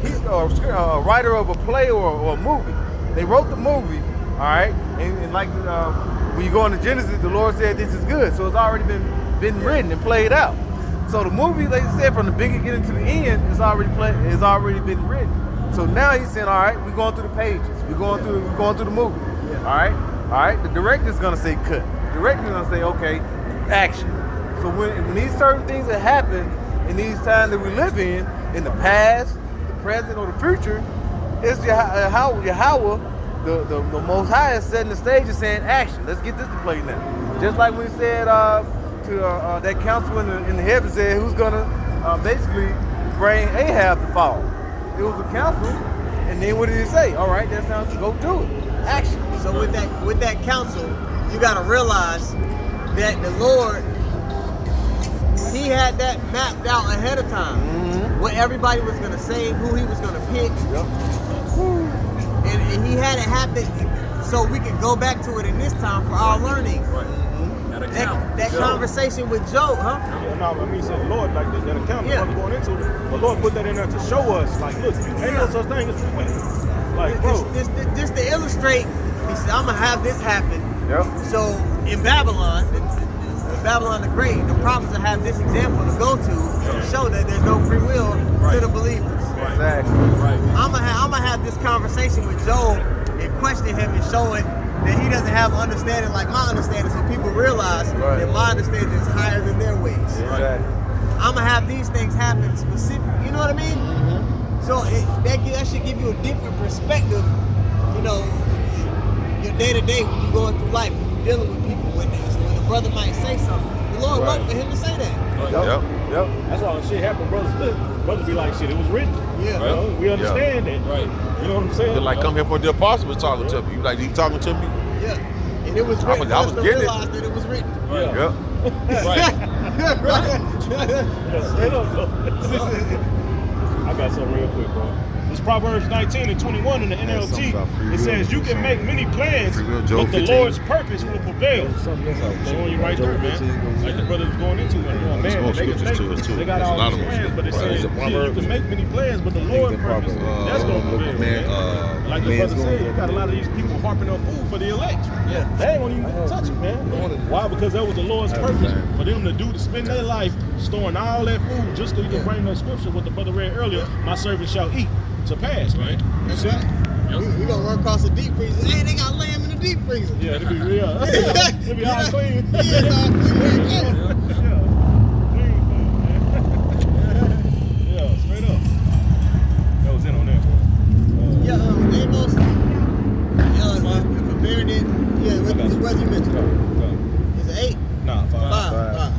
E: he's a writer of a play or a movie. They wrote the movie, all right, and like when you go into Genesis, the Lord said this is good, so it's already been written and played out. So the movie, like I said, from the beginning to the end, is already been written. So now he's saying, all right, we're going through the pages, we're going through the movie, all right. The director's gonna say cut. The director's gonna say okay, action. So when these certain things that happen in these times that we live in the past, the present, or the future, it's Yahweh, the Most High, is setting the stage and saying action. Let's get this to play now. Just like when he said to that council in the heavens, said who's gonna basically bring Ahab to fall. It was a council, and then what did he say? All right, that's time to go do it. Action.
A: So with that counsel, you got to realize that the Lord, He had that mapped out ahead of time. What everybody was gonna say, who He was gonna pick, and He had it happen so we could go back to it in this time for our learning.
D: That account.
A: That conversation with Job, huh?
C: Yeah, no, I mean, he said, Lord, like that account
A: Yeah.
C: I'm going into, the Lord put that in there to show us, like, look, ain't no such thing as free will. Like, bro,
A: Just to illustrate, He said, I'm gonna have this happen.
E: Yep.
A: So in Babylon the Great, the prophets will have this example to go to show that there's no free will to the believers.
E: Exactly.
D: Right.
A: I'm gonna have this conversation with Job and question him and show it that he doesn't have understanding like my understanding, so people realize
E: Right.
A: that my understanding is higher than their ways.
E: Exactly.
A: I'm gonna have these things happen specific. You know what I mean? So that should give you a different perspective. You know, your day to day when you're going through life, when you're dealing with people, when a brother might say something. The Lord wrote for him to say that.
E: Yep.
C: that's why when shit happened, brothers be like, shit, it was written.
A: Yeah.
C: You know, we understand that.
D: Right.
C: You know what I'm saying?
B: They're like, come here for the apostle was talking to me. You like, he talking to me?
A: Yeah. And it was
B: I
A: written.
B: was- I was
A: for us to
B: getting it.
A: realize that it was written.
D: Right.
B: Yep.
D: Right.
C: Yeah, straight up, though. I got something real quick, bro. It's Proverbs 19 and 21 in the
B: something about free
C: NLT.
B: will.
C: It says, you can make many plans,
B: Free will, Job
C: but the
B: 15.
C: Lord's purpose will prevail. Showing you right there, man. Like the brothers going into it. Oh,
B: There's
C: man,
B: more
C: they
B: scriptures to it, too.
C: they got
B: There's a
C: all
B: lot
C: these
B: of them.
C: plans, but it
B: Right.
C: says,
B: Is it
C: yeah, you
B: Proverbs?
C: can make many plans, but the Lord's purpose, that's going to prevail.
B: Man,
C: Like the brother said, you got a lot of these people harping on food for the elect.
A: Yeah.
C: They ain't gonna even touch it, man. Why? Because that was the Lord's purpose for them to spend their life storing all that food just so you can bring that scripture, what the brother read earlier, my servant shall eat to pass, man.
A: That's right. We gonna run across the deep freezer. Hey, they got lamb in the deep freezer.
C: Yeah, it'll be real. It'll be all clean.
A: Yeah, it's all clean right there.
C: Yeah. Clean food, man. Yeah, straight up. That was in on that, bro.
A: Yeah, Amos. If a bear did, which brother you mentioned? Is it 8?
C: Nah,
A: 5.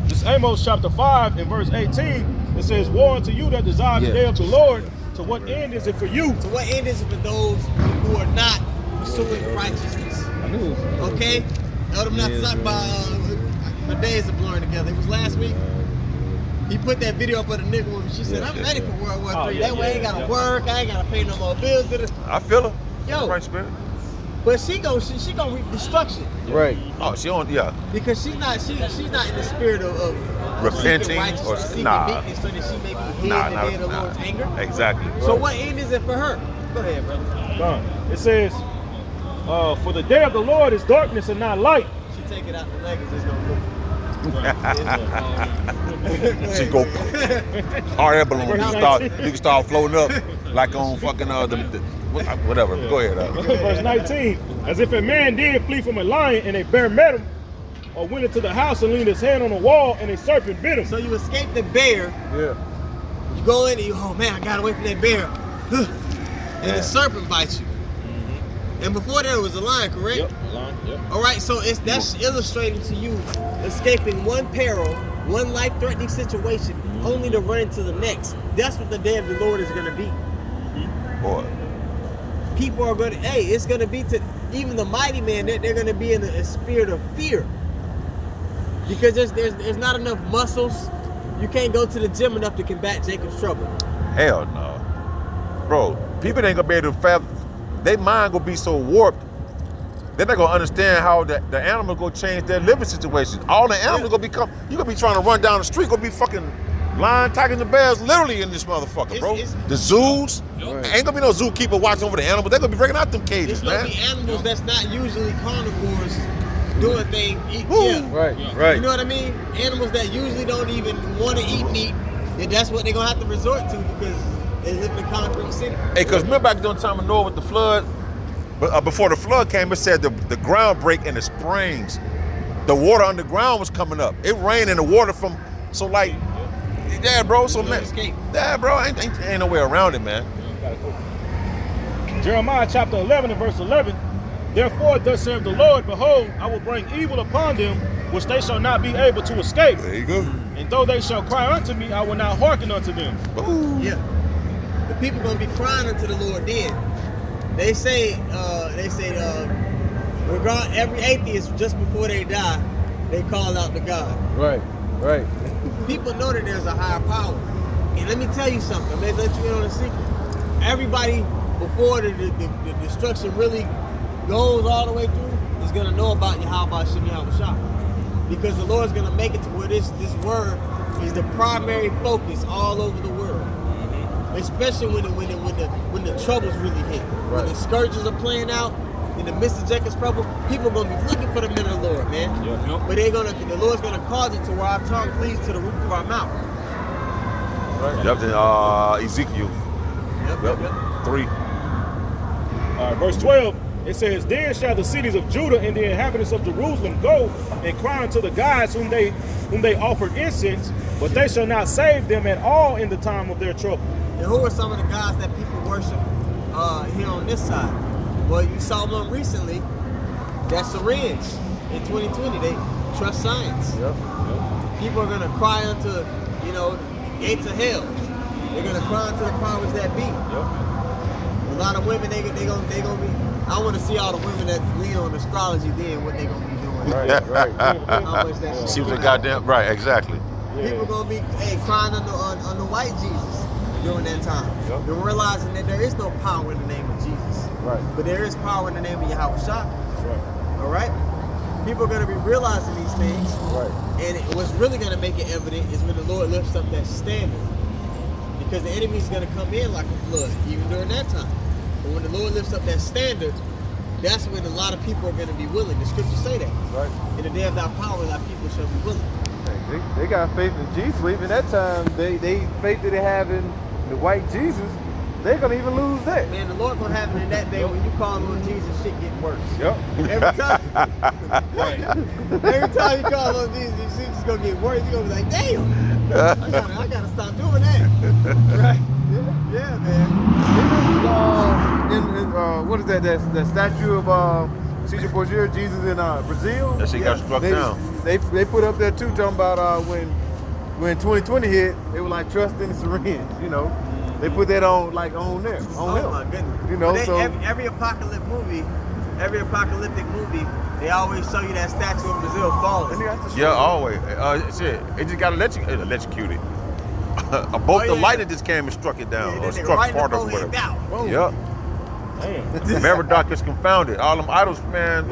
C: This is Amos chapter 5 and verse 18. It says, woe unto you that desire the day of the Lord. To what end is it for you?
A: So what end is it for those who are not pursuing righteousness? Okay? Elder not talk about my days are blurring together. It was last week. He put that video up of the nigga woman. She said, I'm ready for World War III.
C: Oh, yeah,
A: that way I ain't gotta
C: yeah.
A: work, I ain't gotta pay no more bills.
B: I feel her.
A: Yo.
B: Right, spirit.
A: But she gonna reap destruction.
E: Right.
B: Oh, she on, yeah.
A: Because she's not in the spirit of
B: Repenting
A: seeking righteousness,
B: or-
A: seeking
B: nah.
A: meekness, so that she may be hid in
B: Nah,
A: the day of the Lord's anger.
B: Exactly.
A: So what end is it for her? Go ahead, brother.
C: It says, For the day of the Lord is darkness and not light.
A: She take it out the leg and just gonna look.
B: She go hard air balloon. You can start floating up like on fucking whatever. Go ahead.
C: Verse 19. As if a man did flee from a lion and a bear met him, or went into the house and leaned his hand on a wall and a serpent bit him.
A: So you escape the bear.
E: Yeah.
A: You go in and you, oh man, I got away from that bear. And the serpent bites you. And before that it was a lion, correct?
C: Yep, lion, yep.
A: All right, so that's illustrating to you escaping one peril, one life-threatening situation, only to run into the next. That's what the day of the Lord is going to be.
B: Boy.
A: People are going to, it's going to be to, even the mighty man, they're going to be in a spirit of fear. Because there's not enough muscles. You can't go to the gym enough to combat Jacob's trouble.
B: Hell no. Bro, people ain't gonna be able to fathom. Their mind gonna be so warped, they're not gonna understand how the animal gonna change their living situation. All the animals gonna become, you gonna be trying to run down the street, gonna be fucking lion, tigers, and bears literally in this motherfucker, bro. The zoos, ain't gonna be no zookeeper watching over the animals. They're gonna be breaking out them cages,
A: There's
B: man.
A: gonna be animals that's not usually carnivores doing things.
E: Right.
A: You know what I mean? Animals that usually don't even want to eat meat, and that's what they're gonna have to resort to because they live in a concrete city.
B: Hey, cause remember back during the time of Noah with the flood, but before the flood came, it said the ground break and the springs, the water underground was coming up. It rained and the water from, so like, yeah, bro. So man,
A: escape.
B: yeah, bro, ain't no way around it, man.
C: Jeremiah chapter 11 and verse 11. Therefore, thus saith the Lord, behold, I will bring evil upon them, which they shall not be able to escape.
B: There you go.
C: And though they shall cry unto me, I will not hearken unto them.
B: Ooh.
A: Yeah. The people gonna be crying unto the Lord then. They say, regard every atheist just before they die, they call out to God.
E: Right.
A: People know that there's a higher power. And let me tell you something, I'm gonna let you in on a secret. Everybody before the destruction really goes all the way through is gonna know about Yahweh Shem Yahweh Shah. Because the Lord's gonna make it to where this word is the primary focus all over the world. Especially when the troubles really hit. When the scourges are playing out, in the midst of Jacob's trouble, people are gonna be looking for the men of the Lord, man. But the Lord's gonna cause it to where our tongue cleaves to the roof of our mouth.
B: Yep, Ezekiel.
A: Yep.
B: 3.
C: Verse 12, it says, then shall the cities of Judah and the inhabitants of Jerusalem go and cry unto the gods whom they offered incense, but they shall not save them at all in the time of their trouble.
A: And who are some of the gods that people worship here on this side? Well, you saw one recently. That's Syrians in 2020. They trust science. People are gonna cry unto, the gates of hell. They're gonna cry unto the powers that be. A lot of women, they gonna be. I want to see all the women that lean on astrology. Then what they gonna be doing?
E: Right.
A: How much that shit
B: She was a
A: gonna
B: goddamn, right, exactly.
A: People gonna be crying on the white Jesus during that time. They're realizing that there is no power in the name of Jesus.
E: Right.
A: But there is power in the name of Yahweh Shah.
C: Right.
A: All right? People are going to be realizing these things.
E: Right.
A: And what's really going to make it evident is when the Lord lifts up that standard. Because the enemy is going to come in like a flood, even during that time. But when the Lord lifts up that standard, that's when a lot of people are going to be willing. The scriptures say that.
E: Right.
A: In the day of thy power, thy people shall be willing.
E: They got faith in Jesus. Even that time, they faith that they have in the white Jesus, they're gonna even lose that.
A: Man, the Lord gonna have it in that day when you call on Jesus, shit get worse.
E: Yep.
A: Every time, every time you call on Jesus, shit is gonna get worse. You're gonna be like, damn, I gotta stop doing that. Right? Yeah, man.
E: What is that? That statue of Caesar Borgia, Jesus in Brazil.
B: That shit got struck down.
E: They put up there too, talking about when 2020 hit, they were like trusting the syringe, They put that on there.
A: Oh
E: him.
A: my goodness.
E: But
A: so every apocalyptic movie, they always show you that statue of Brazil falling.
B: Yeah, always. Shit, it just got electrocuted. A bolt of lightning just came and struck it down, or struck
A: right
B: part of it. Yep.
C: Damn.
B: Merodach is confounded. All them idols, man,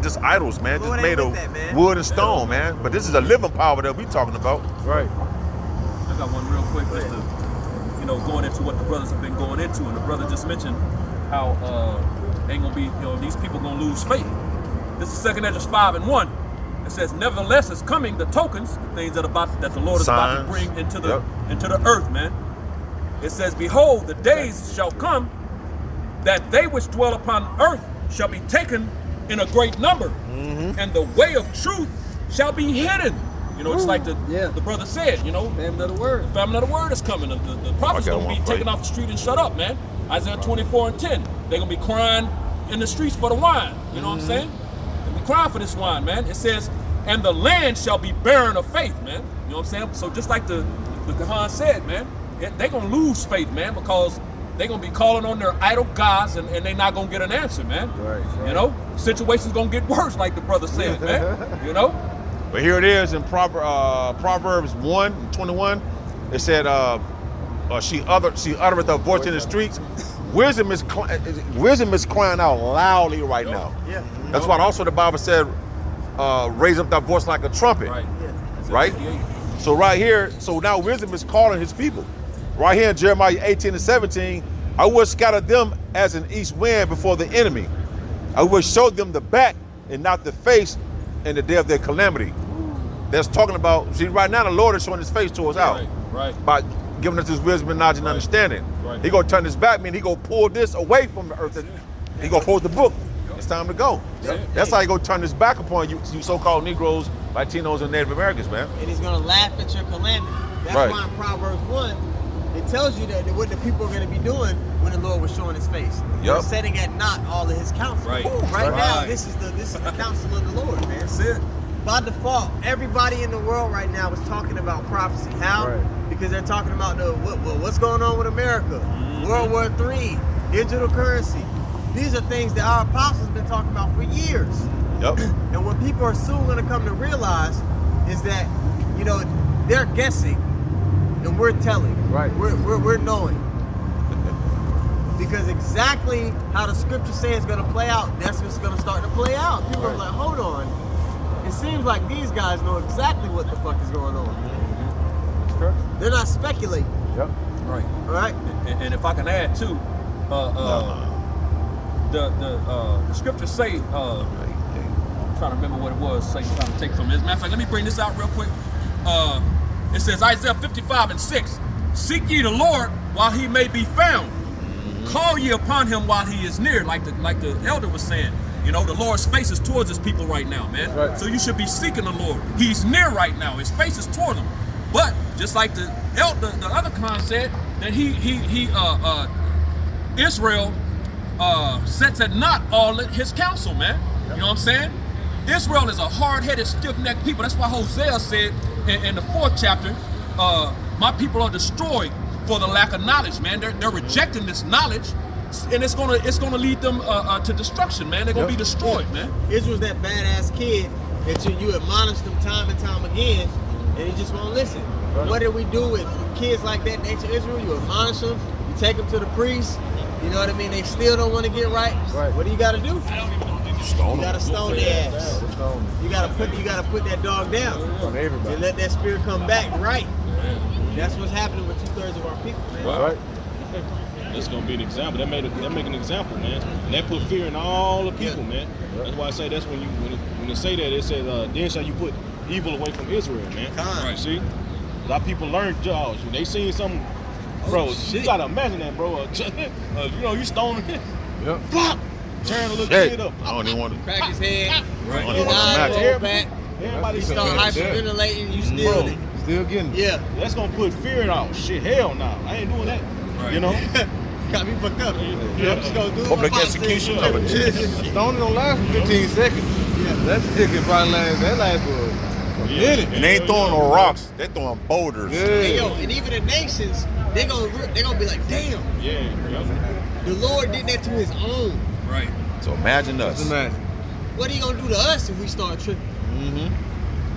B: just idols, man, just made of wood and stone, man. But this is a living power that we talking about.
E: Right.
D: I got one real quick, just to, going into what the brothers have been going into, and the brother just mentioned how ain't gonna be, these people gonna lose faith. This is 2 Ezra 5:1. It says, nevertheless, it's coming the tokens, the things that the Lord is about to bring into the earth, man. It says, behold, the days shall come that they which dwell upon earth shall be taken in a great number, and the way of truth shall be hidden. It's like the brother said,
A: Famine of the word.
D: The famine of the word is coming. The prophets going to be taken off the street and shut up, man. Isaiah 24:10. They're going to be crying in the streets for the wine. You know what I'm saying? They'll be crying for this wine, man. It says, and the land shall be barren of faith, man. You know what I'm saying? So just like the Quran said, man, they're going to lose faith, man, because they're going to be calling on their idol gods and they're not going to get an answer, man. Right. Situation's going to get worse, like the brother said, man.
B: But here it is in Proverbs 1:21. It said, she uttereth her voice in the streets. Wisdom is crying out loudly right now.
A: Yeah.
B: That's why also the Bible said, raise up thy voice like a trumpet. Right? So right here, so now wisdom is calling his people. Right here in Jeremiah 18:17, I will scatter them as an east wind before the enemy. I will show them the back and not the face in the day of their calamity. That's talking about, see, right now the Lord is showing his face towards out.
D: Right.
B: By giving us his wisdom and knowledge and understanding.
D: Right.
B: He gonna turn his back, meaning he gonna pull this away from the earth. He gonna close the book. It's time to go. That's how he gonna turn his back upon you so-called Negroes, Latinos, and Native Americans, man.
A: And he's gonna laugh at your calamity. That's why in Proverbs 1, it tells you that what the people are gonna be doing when the Lord was showing his face. They're setting at naught all of his counsel. Right now, this is the counsel of the Lord, man.
D: That's it.
A: By default, everybody in the world right now is talking about prophecy. How? Because they're talking about what's going on with America, World War III, digital currency. These are things that our apostles have been talking about for years. And what people are soon going to come to realize is that, they're guessing and we're telling. We're knowing. Because exactly how the scripture says it's going to play out, that's what's going to start to play out. People are like, hold on. It seems like these guys know exactly what the fuck is going on. They're not speculating.
D: Right.
A: All right.
D: And if I can add too, the scriptures say, I'm trying to remember what it was, trying to take from this. Matter of fact, let me bring this out real quick. It says Isaiah 55:6, seek ye the Lord while he may be found. Call ye upon him while he is near, like the elder was saying. The Lord's face is towards his people right now, man. So you should be seeking the Lord. He's near right now. His face is toward him. But just like the other Khan said, that Israel sets at naught all his counsel, man. You know what I'm saying? Israel is a hard-headed, stiff-necked people. That's why Hosea said in the 4th chapter, my people are destroyed for the lack of knowledge, man. They're rejecting this knowledge. And it's gonna lead them to destruction, man. They're gonna be destroyed, man.
A: Israel's that badass kid that you admonish them time and time again, and he just won't listen. What did we do with kids like that in ancient Israel? You admonish them, you take them to the priest. You know what I mean? They still don't want to get right. What do you got to do? You got to stone their ass. You got to put that dog down and let that spirit come back right. That's what's happening with 2/3 of our people, man.
C: That's gonna be an example. That make an example, man. And that put fear in all the people, man. That's why I say that's when they say that, it says, then shall you put evil away from Israel, man.
A: Right.
C: See? A lot of people learn jobs. They seen something, bro. You gotta imagine that, bro. You stoning him. Flop! Turn a little kid up.
B: I don't even want to
A: crack his head.
B: Right.
A: His eyes roll back.
C: Everybody
A: start hyperventilating. You still
E: getting it.
A: Yeah.
C: That's gonna put fear in all shit. Hell no. I ain't doing that. Right.
A: Got me fucked up. I'm just gonna do
B: public execution of it.
E: Stoning don't last for 15 seconds. That shit can probably last for a minute.
B: And they ain't throwing no rocks. They throwing boulders.
A: Hey, and even the nations, they gonna be like, damn. The Lord did that to his own.
D: Right.
B: So imagine us.
A: What are you gonna do to us if we start tripping?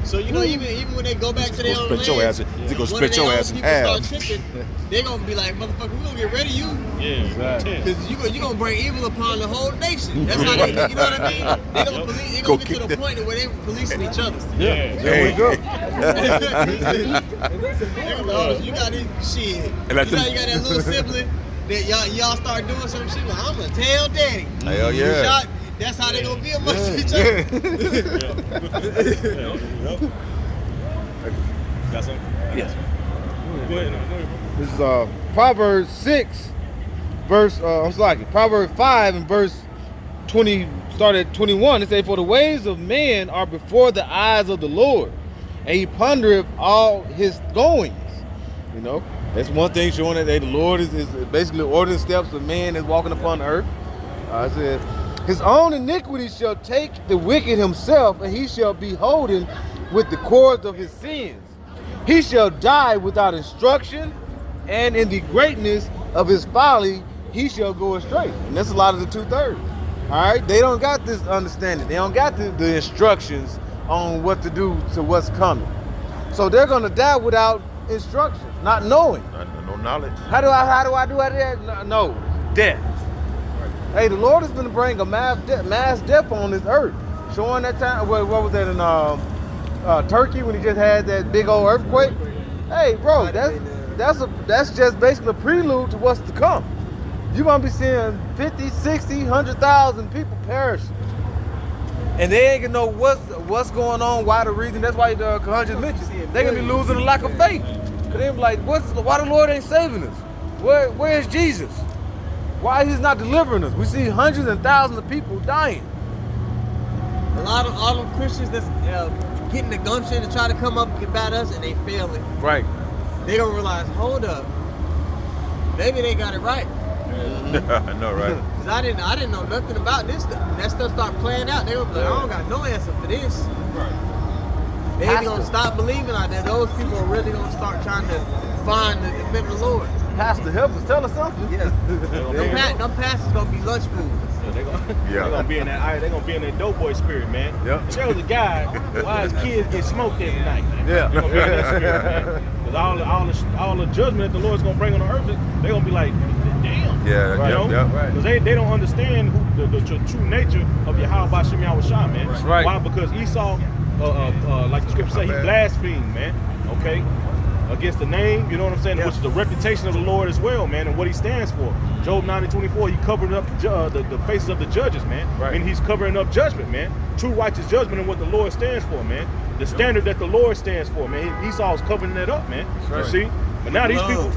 A: So even when they go back to their own land,
B: they gonna split your ass in half.
A: Start tripping, they gonna be like, motherfucker, we gonna get rid of you. Because you gonna bring evil upon the whole nation. That's how they, you know what I mean? They gonna get to the point where they policing each other.
E: There we go.
A: You got this shit. You got that little sibling that y'all start doing some shit, like, I'm gonna tell daddy.
B: Hell yeah.
A: Y'all, that's how they gonna be amongst each other.
C: Got something?
E: Yes.
C: Go ahead.
E: This is Proverbs 6, verse, Proverbs 5 and verse 20, start at 21. It says, for the ways of man are before the eyes of the Lord, and he pondereth all his goings. You know, that's one thing showing that the Lord is basically ordering steps of man is walking upon the earth. I said, his own iniquity shall take the wicked himself, and he shall be holden with the cords of his sins. He shall die without instruction, and in the greatness of his folly he shall go astray. And that's a lot of the 2/3. All right, they don't got this understanding. They don't got the instructions on what to do to what's coming. So they're gonna die without instructions, not knowing.
B: No knowledge.
E: How do I do that? No, death. Hey, the Lord is gonna bring a mass death on this earth. Showing that time, what was that in Turkey when he just had that big old earthquake? Hey, bro, that's just basically a prelude to what's to come. You're gonna be seeing 50, 60, 100,000 people perishing. And they ain't gonna know what's going on, why the reason. That's why the Conjures mentioned they're gonna be losing a lack of faith. Cause they be like, why the Lord ain't saving us? Where is Jesus? Why he's not delivering us? We see hundreds and thousands of people dying.
A: A lot of all them Christians that's getting the gumption to try to come up and combat us, and they failing.
E: Right.
A: They don't realize, hold up, maybe they got it right.
B: I know, right?
A: Cause I didn't know nothing about this stuff. When that stuff start playing out, they were like, I don't got no answer for this.
C: Right.
A: They ain't gonna stop believing out there. Those people are really gonna start trying to find the living Lord.
E: Pastor, help us, tell us something.
A: Yeah. Them pastors gonna be lunch food.
C: They're gonna be in that. They're gonna be in that doughboy spirit, man.
E: Yep.
C: Tell the guy why his kids get smoked every night.
E: Yeah.
C: They're gonna be in that spirit, man. Because all the judgment that the Lord's gonna bring on the earth, they're gonna be like, damn.
B: Yeah,
C: you know?
B: yeah.
C: Because they don't understand the true nature of Yahweh Shem Yahushua, man.
E: That's right.
C: Why? Because Esau, like the scripture say, he blasphemed, man. Okay. Against the name, you know what I'm saying, which is the reputation of the Lord as well, man, and what he stands for. Job 9:24, he covered up the faces of the judges, man.
E: Right.
C: And he's covering up judgment, man. True righteous judgment and what the Lord stands for, man. The standard that the Lord stands for, man. Esau's covering that up, man.
E: Right.
C: You see? But now these
A: Love.
C: people,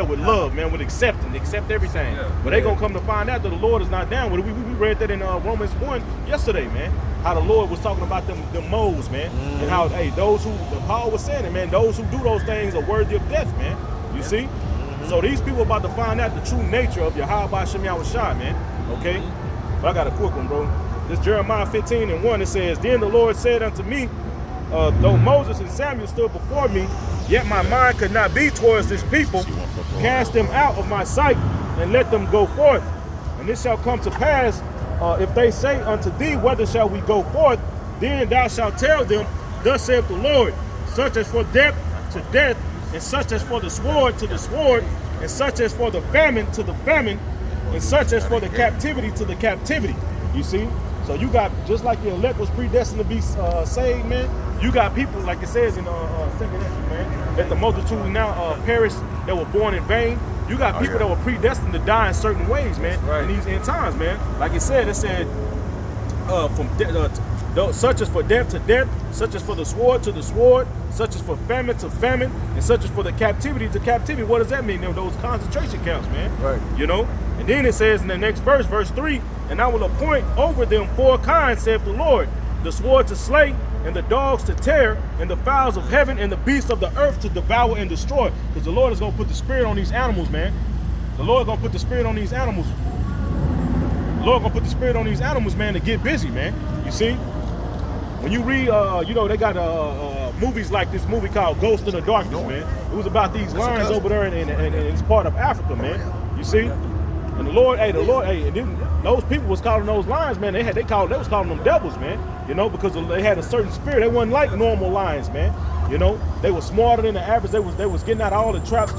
C: with love, man, with accepting, accept everything.
D: Yeah.
C: But they gonna come to find out that the Lord is not down with it. We read that in Romans 1 yesterday, man. How the Lord was talking about them moles, man. And how, hey, Paul was saying it, man, those who do those things are worthy of death, man. You see? So these people about to find out the true nature of Yahweh Shem Yahushua, man. Okay? But I got a quick one, bro. This Jeremiah 15:1, it says, then the Lord said unto me, though Moses and Samuel stood before me, yet my mind could not be towards this people. Cast them out of my sight and let them go forth. And it shall come to pass, if they say unto thee, whither shall we go forth? Then thou shalt tell them, thus saith the Lord, such as for death to death, and such as for the sword to the sword, and such as for the famine to the famine, and such as for the captivity to the captivity. You see? So you got, just like the elect was predestined to be saved, man, you got people, like it says in 2 Corinthians, man, that the multitude now perish that were born in vain. You got people that were predestined to die in certain ways, man, in these end times, man. Like it said, such as for death to death, such as for the sword to the sword, such as for famine to famine, and such as for the captivity to captivity. What does that mean? Those concentration camps, man.
E: Right.
C: You know? And then it says in the next verse, verse 3, and I will appoint over them 4 kinds, saith the Lord, the sword to slay, and the dogs to tear, and the fowls of heaven, and the beasts of the earth to devour and destroy. Because the Lord is going to put the spirit on these animals, man. The Lord is going to put the spirit on these animals. The Lord going to put the spirit on these animals, man, to get busy, man. You see? When you read, they got movies like this movie called Ghost in the Darkness, man. It was about these lions over there in it's part of Africa, man. You see? And the Lord, and then those people was calling those lions, man. They was calling them devils, man. You know, because they had a certain spirit. They wasn't like normal lions, man. You know, they were smarter than the average. They was getting out all the traps.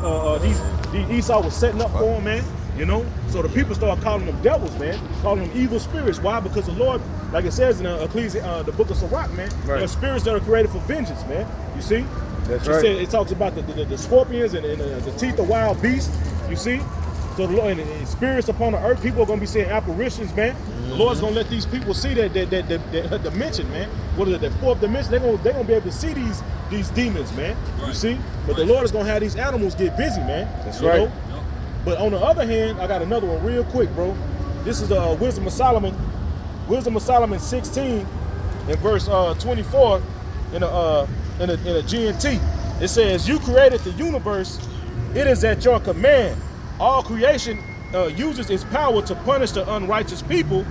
C: These Esau was setting up for them, man. You know, so the people started calling them devils, man. Calling them evil spirits. Why? Because the Lord, like it says in the book of Sirach, man, there are spirits that are created for vengeance, man. You see?
E: That's right.
C: It talks about the scorpions and the teeth of wild beasts. You see? So the Lord, and spirits upon the earth, people are gonna be seeing apparitions, man. The Lord's gonna let these people see that dimension, man. What is it? That fourth dimension. They're gonna be able to see these demons, man. You see? But the Lord is gonna have these animals get busy, man.
E: That's
C: You
E: right.
C: know? But on the other hand, I got another one real quick, bro. This is Wisdom of Solomon. Wisdom of Solomon 16 in verse 24 in a GNT. It says, "You created the universe. It is at your command. All creation uses its power to punish the unrighteous people,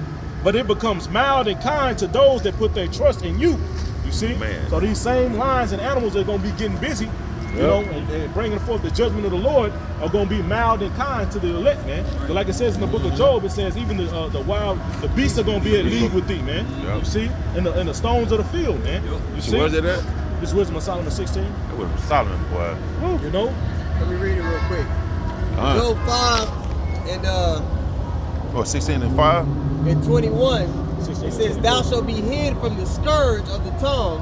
C: but it becomes mild and kind to those that put their trust in you." You see?
B: Man.
C: So these same lions and animals are going to be getting busy, you know, and bringing forth the judgment of the Lord are going to be mild and kind to the elect, man. But like it says in the book of Job, it says even the beasts are going to be at league with thee, man.
B: Yep.
C: You see? And the stones of the field, man. You see?
B: Where's it at?
C: This Wisdom of Solomon 16.
B: That was Solomon, boy.
C: You know?
A: Let me read it real quick. Job 5 and
B: 16 and 5?
A: and 21.
C: 16
A: It says, "Thou shalt be hid from the scourge of the tongue,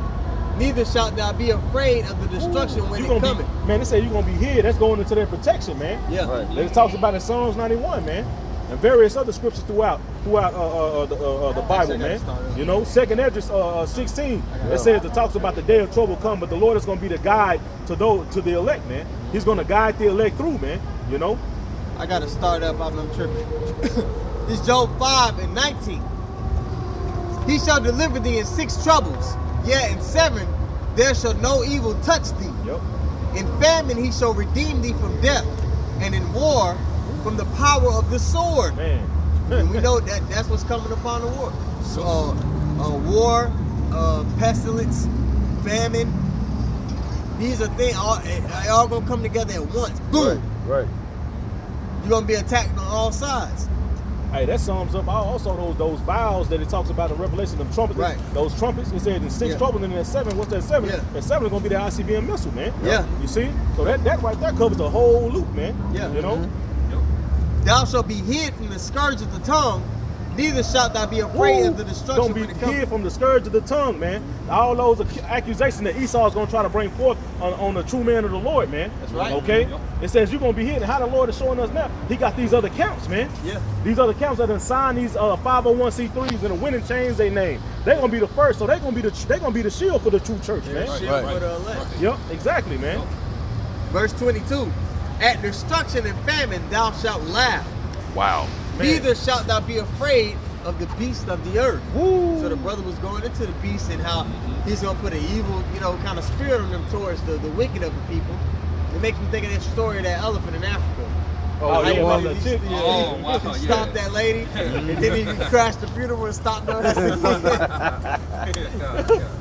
A: neither shalt thou be afraid of the destruction when
C: You
A: it
C: gonna
A: cometh."
C: be, man, they say you're going to be hid. That's going into their protection, man.
A: Yeah.
E: Right.
C: It talks about in Psalms 91, man, and various other scriptures throughout the Bible, man. You know, 2nd Esdras 16, it says it talks about the day of trouble come, but the Lord is going to be the guide to the elect, man. He's going to guide the elect through, man. You know,
A: I gotta start up, I'm tripping. This Job 5 and 19. "He shall deliver thee in 6 troubles, yea, in 7 there shall no evil touch thee.
C: yep.
A: In famine he shall redeem thee from death, and in war from the power of the sword."
C: Man.
A: And we know that's what's coming upon the war. So, war, pestilence, famine. These are things all gonna come together at once. Boom!
E: Right.
A: You're gonna be attacked on all sides.
C: Hey, that sums up also those vows that it talks about in Revelation, them trumpets.
A: Right.
C: Those trumpets, it said in 6
A: Yeah.
C: troubles, and then 7, what's that 7?
A: Yeah.
C: That 7 is going to be the ICBM missile, man.
A: Yeah.
C: You see? So that right there covers the whole loop, man.
A: Yeah.
C: You know?
A: Thou shalt be hid from the scourge of the tongue, neither shalt thou be afraid of the destruction
C: Don't be
A: when it cometh.
C: hid from the scourge of the tongue, man. All those accusations that Esau is going to try to bring forth on the true man of the Lord, man.
A: That's right.
C: Okay? It says you're going to be hidden. How the Lord is showing us now, he got these other counts, man.
A: Yeah.
C: These other counts that done signed these 501c3s and the winning chains they name. They're going to be the first, so they're going to be the shield for the true church, man.
A: Shit
E: Right.
A: for the elect.
C: Yep, exactly, man.
A: Verse 22. "At destruction and famine thou shalt laugh,
B: Wow.
C: Man.
A: neither shalt thou be afraid of the beast of the earth."
C: Woo.
A: So the brother was going into the beast and how he's gonna put an evil, kind of spirit on them towards the wicked of the people. It makes me think of that story of that elephant in Africa.
C: Oh,
A: How
C: yeah,
A: he
C: about
A: really-
C: that chick.
A: he-
D: Oh,
A: he
D: wow,
A: stopped
D: yeah.
A: that lady, and then he crashed the funeral and stopped her.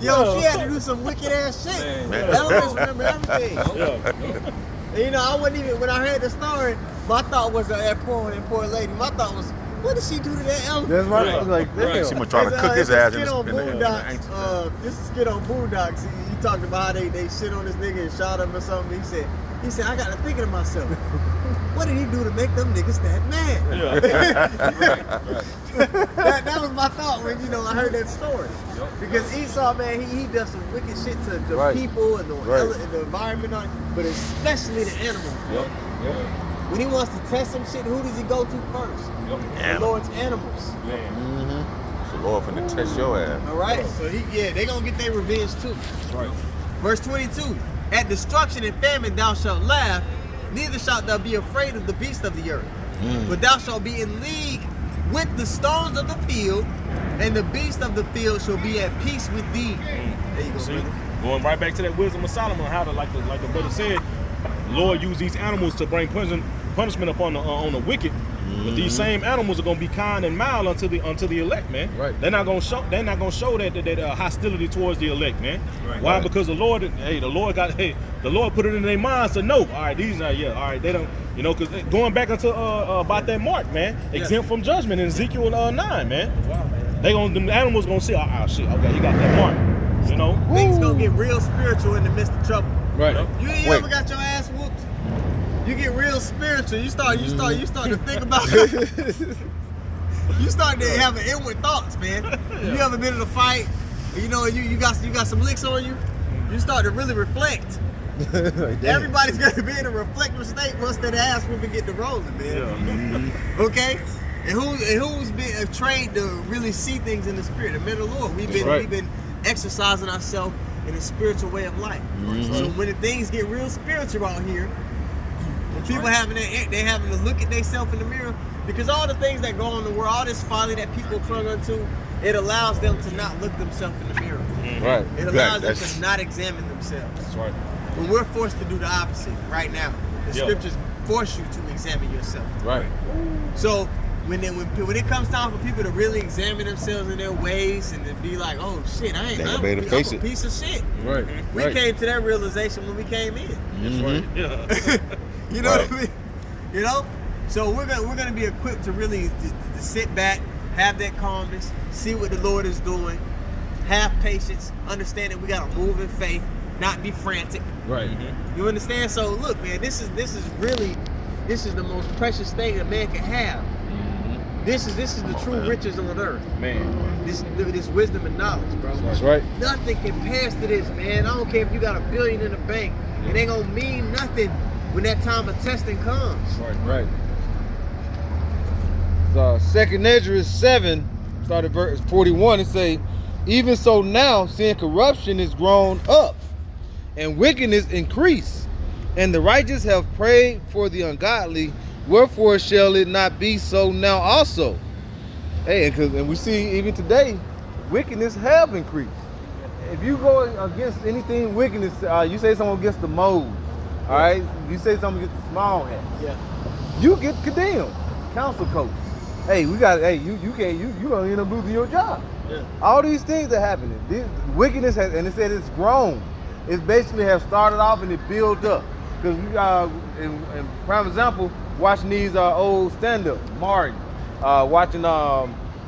A: Yo, she had to do some wicked ass shit.
D: Man.
A: Elephants remember everything.
C: Yeah.
A: And, I wasn't even, when I heard the story, my thought was that poor lady. My thought was, what did she do to that elephant?
E: That's my
C: Right.
E: I was like,
D: Right.
E: damn.
B: She was trying to cook his ass in
A: This is a skit on
B: the
A: Boondocks.
B: ankle.
A: This is a skit on Boondocks. He talked about how they shit on this nigga and shot him or something. He said, I got to thinking to myself, what did he do to make them niggas that mad?
C: Yeah.
A: that was my thought when I heard that story. Because Esau, man, he does some wicked shit to the
E: Right.
A: people and the,
E: Right.
A: and the environment, but especially the animals.
C: Yep.
A: When he wants to test some shit, who does he go to first? The
B: Animal.
A: Lord's animals.
C: Man.
B: The Lord finna test your ass.
A: All right, so they gonna get their revenge too.
C: Right.
A: Verse 22: At destruction and famine thou shalt laugh, neither shalt thou be afraid of the beast of the earth. But thou shalt be in league with the stones of the field, and the beast of the field shall be at peace with thee. There you go,
C: See,
A: brother.
C: going right back to that wisdom of Solomon, how to like the brother said, Lord used these animals to bring punishment upon the wicked. But these same animals are gonna be kind and mild unto the elect, man.
E: Right.
C: They're not gonna show that hostility towards the elect, man.
D: Right.
C: Why?
B: Right.
C: Because the Lord put it in their minds to know. All right, these are all right. They don't, because going back into about that mark, man, exempt from judgment in Ezekiel 9, man.
D: Wow, man.
C: Them animals gonna see, oh shit, okay, he got that mark,
A: Things gonna get real spiritual in the midst of trouble.
E: Right.
A: You ain't ever got your ass whooped? You get real spiritual. You start to think about you start to have inward thoughts, man. You ever been in a fight? You got some licks on you. You start to really reflect. Everybody's gonna be in a reflective state once that ass whooping get to rolling, man. Okay? And who's been trained to really see things in the spirit? The men of the Lord. We've been exercising ourselves in a spiritual way of life. So when the things get real spiritual out here, when people having to look at themselves in the mirror, because all the things that go on in the world, all this folly that people clung onto, it allows them to not look themselves in the mirror.
E: Right.
A: It allows them to not examine themselves.
C: That's right.
A: But we're forced to do the opposite right now. The scriptures force you to examine yourself.
E: Right.
A: So when it comes time for people to really examine themselves in their ways and to be like, oh shit, I'm a piece of shit.
E: Right.
A: We came to that realization when we came in.
C: That's right. Yeah.
A: You know what I mean? You know? So we're gonna be equipped to really to sit back, have that calmness, see what the Lord is doing, have patience, understand that we gotta move in faith, not be frantic.
E: Right.
A: You understand? So look, man, this is the most precious thing a man can have. This is the true riches on earth.
E: Man.
A: This wisdom and knowledge, bro.
E: That's right.
A: Nothing compares to this, man. I don't care if you got $1 billion in the bank. It ain't gonna mean nothing when that time of testing comes.
E: Right. So 2nd Ezra 7, started verse 41, and say, even so now, seeing corruption is grown up, and wickedness increase, and the righteous have prayed for the ungodly, wherefore shall it not be so now also? Hey, and we see even today, wickedness have increased. If you go against anything wickedness, you say something against the mold, all right? You say something against the small hat, you get condemned. Council coach. Hey, you gonna end up losing your job. Yeah. All these things are happening. This wickedness has, and it said it's grown. It basically has started off and it built up. Because we in prime example, watching these old stand-up, Martin, watching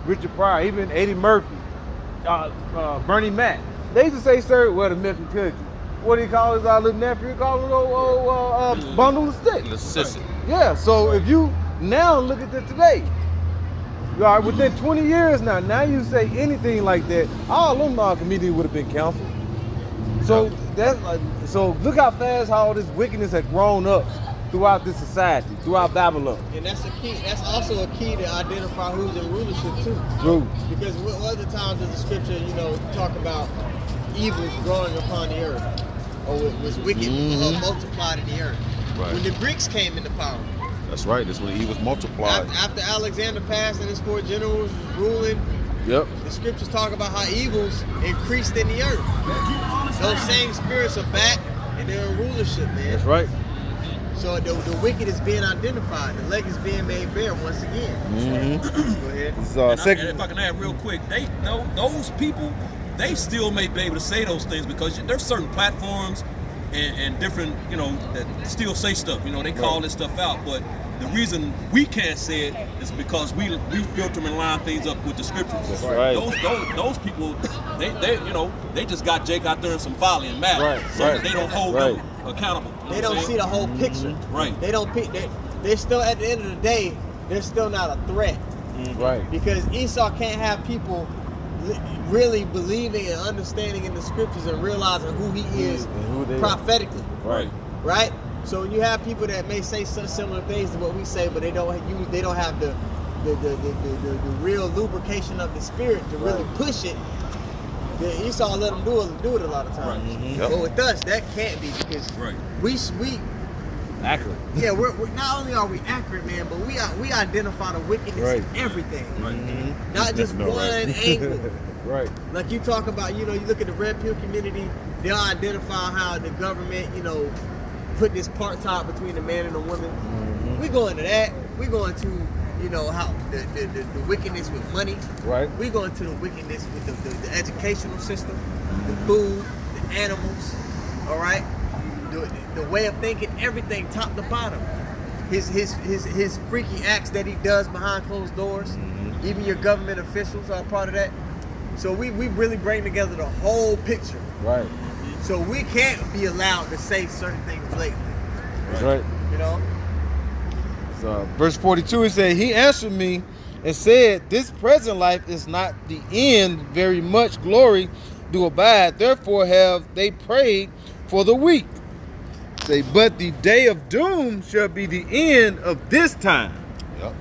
E: Richard Pryor, even Eddie Murphy, Bernie Mac. They used to say, sir, well, the Milton Cookie. What do he call his little nephew? He call him old bundle of sticks.
B: The sissy.
E: Yeah, so if you now look at it today, you are within 20 years now you say anything like that, all them comedians would have been canceled. So so look how fast all this wickedness has grown up throughout this society, throughout Babylon.
A: And that's a key. That's also a key to identify who's in rulership too.
E: True.
A: Because what other times does the scripture, talk about evils growing upon the earth, or was wicked multiplied in the earth?
B: Right.
A: When the Greeks came into power.
B: That's right. That's when he was multiplied.
A: After Alexander passed and his 4 generals was ruling,
E: the
A: scriptures talk about how evils increased in the earth. Those same spirits are back and they're in rulership, man.
E: That's right.
A: So the wicked is being identified. The leg is being made bare once again. Go ahead.
D: And if I can add real quick, those people, they still may be able to say those things because there's certain platforms and different, that still say stuff. They call this stuff out, but the reason we can't say it is because we filter and line things up with the scriptures.
E: Right.
D: Those people, they just got Jake out there in some folly and mad, they don't hold them accountable.
A: They don't see the whole picture.
D: Right.
A: They don't. They're still at the end of the day. They're still not a threat.
E: Right.
A: Because Esau can't have people really believing and understanding in the scriptures and realizing who he is prophetically. Right. So when you have people that may say some similar things to what we say, but they don't have the real lubrication of the spirit to really push it. Esau let them do it a lot of times. But with us, that can't be because we
E: accurate.
A: Yeah, we're not only are we accurate, man, but we identify the wickedness in everything. Not just one angle.
E: Right.
A: Like you talk about, you look at the red pill community, they'll identify how the government, put this part-time between the man and the woman. We go into that. We go into, how the wickedness with money.
E: Right.
A: We go into the wickedness with the educational system, the food, the animals. All right. The way of thinking, everything, top to bottom. His freaky acts that he does behind closed doors. Even your government officials are a part of that. So we really bring together the whole picture.
E: Right.
A: So we can't be allowed to say certain things blatantly.
E: That's right. So verse 42, he said, he answered me and said, this present life is not the end, very much glory do abide. Therefore have they prayed for the weak. Say, but the day of doom shall be the end of this time,
B: Yep.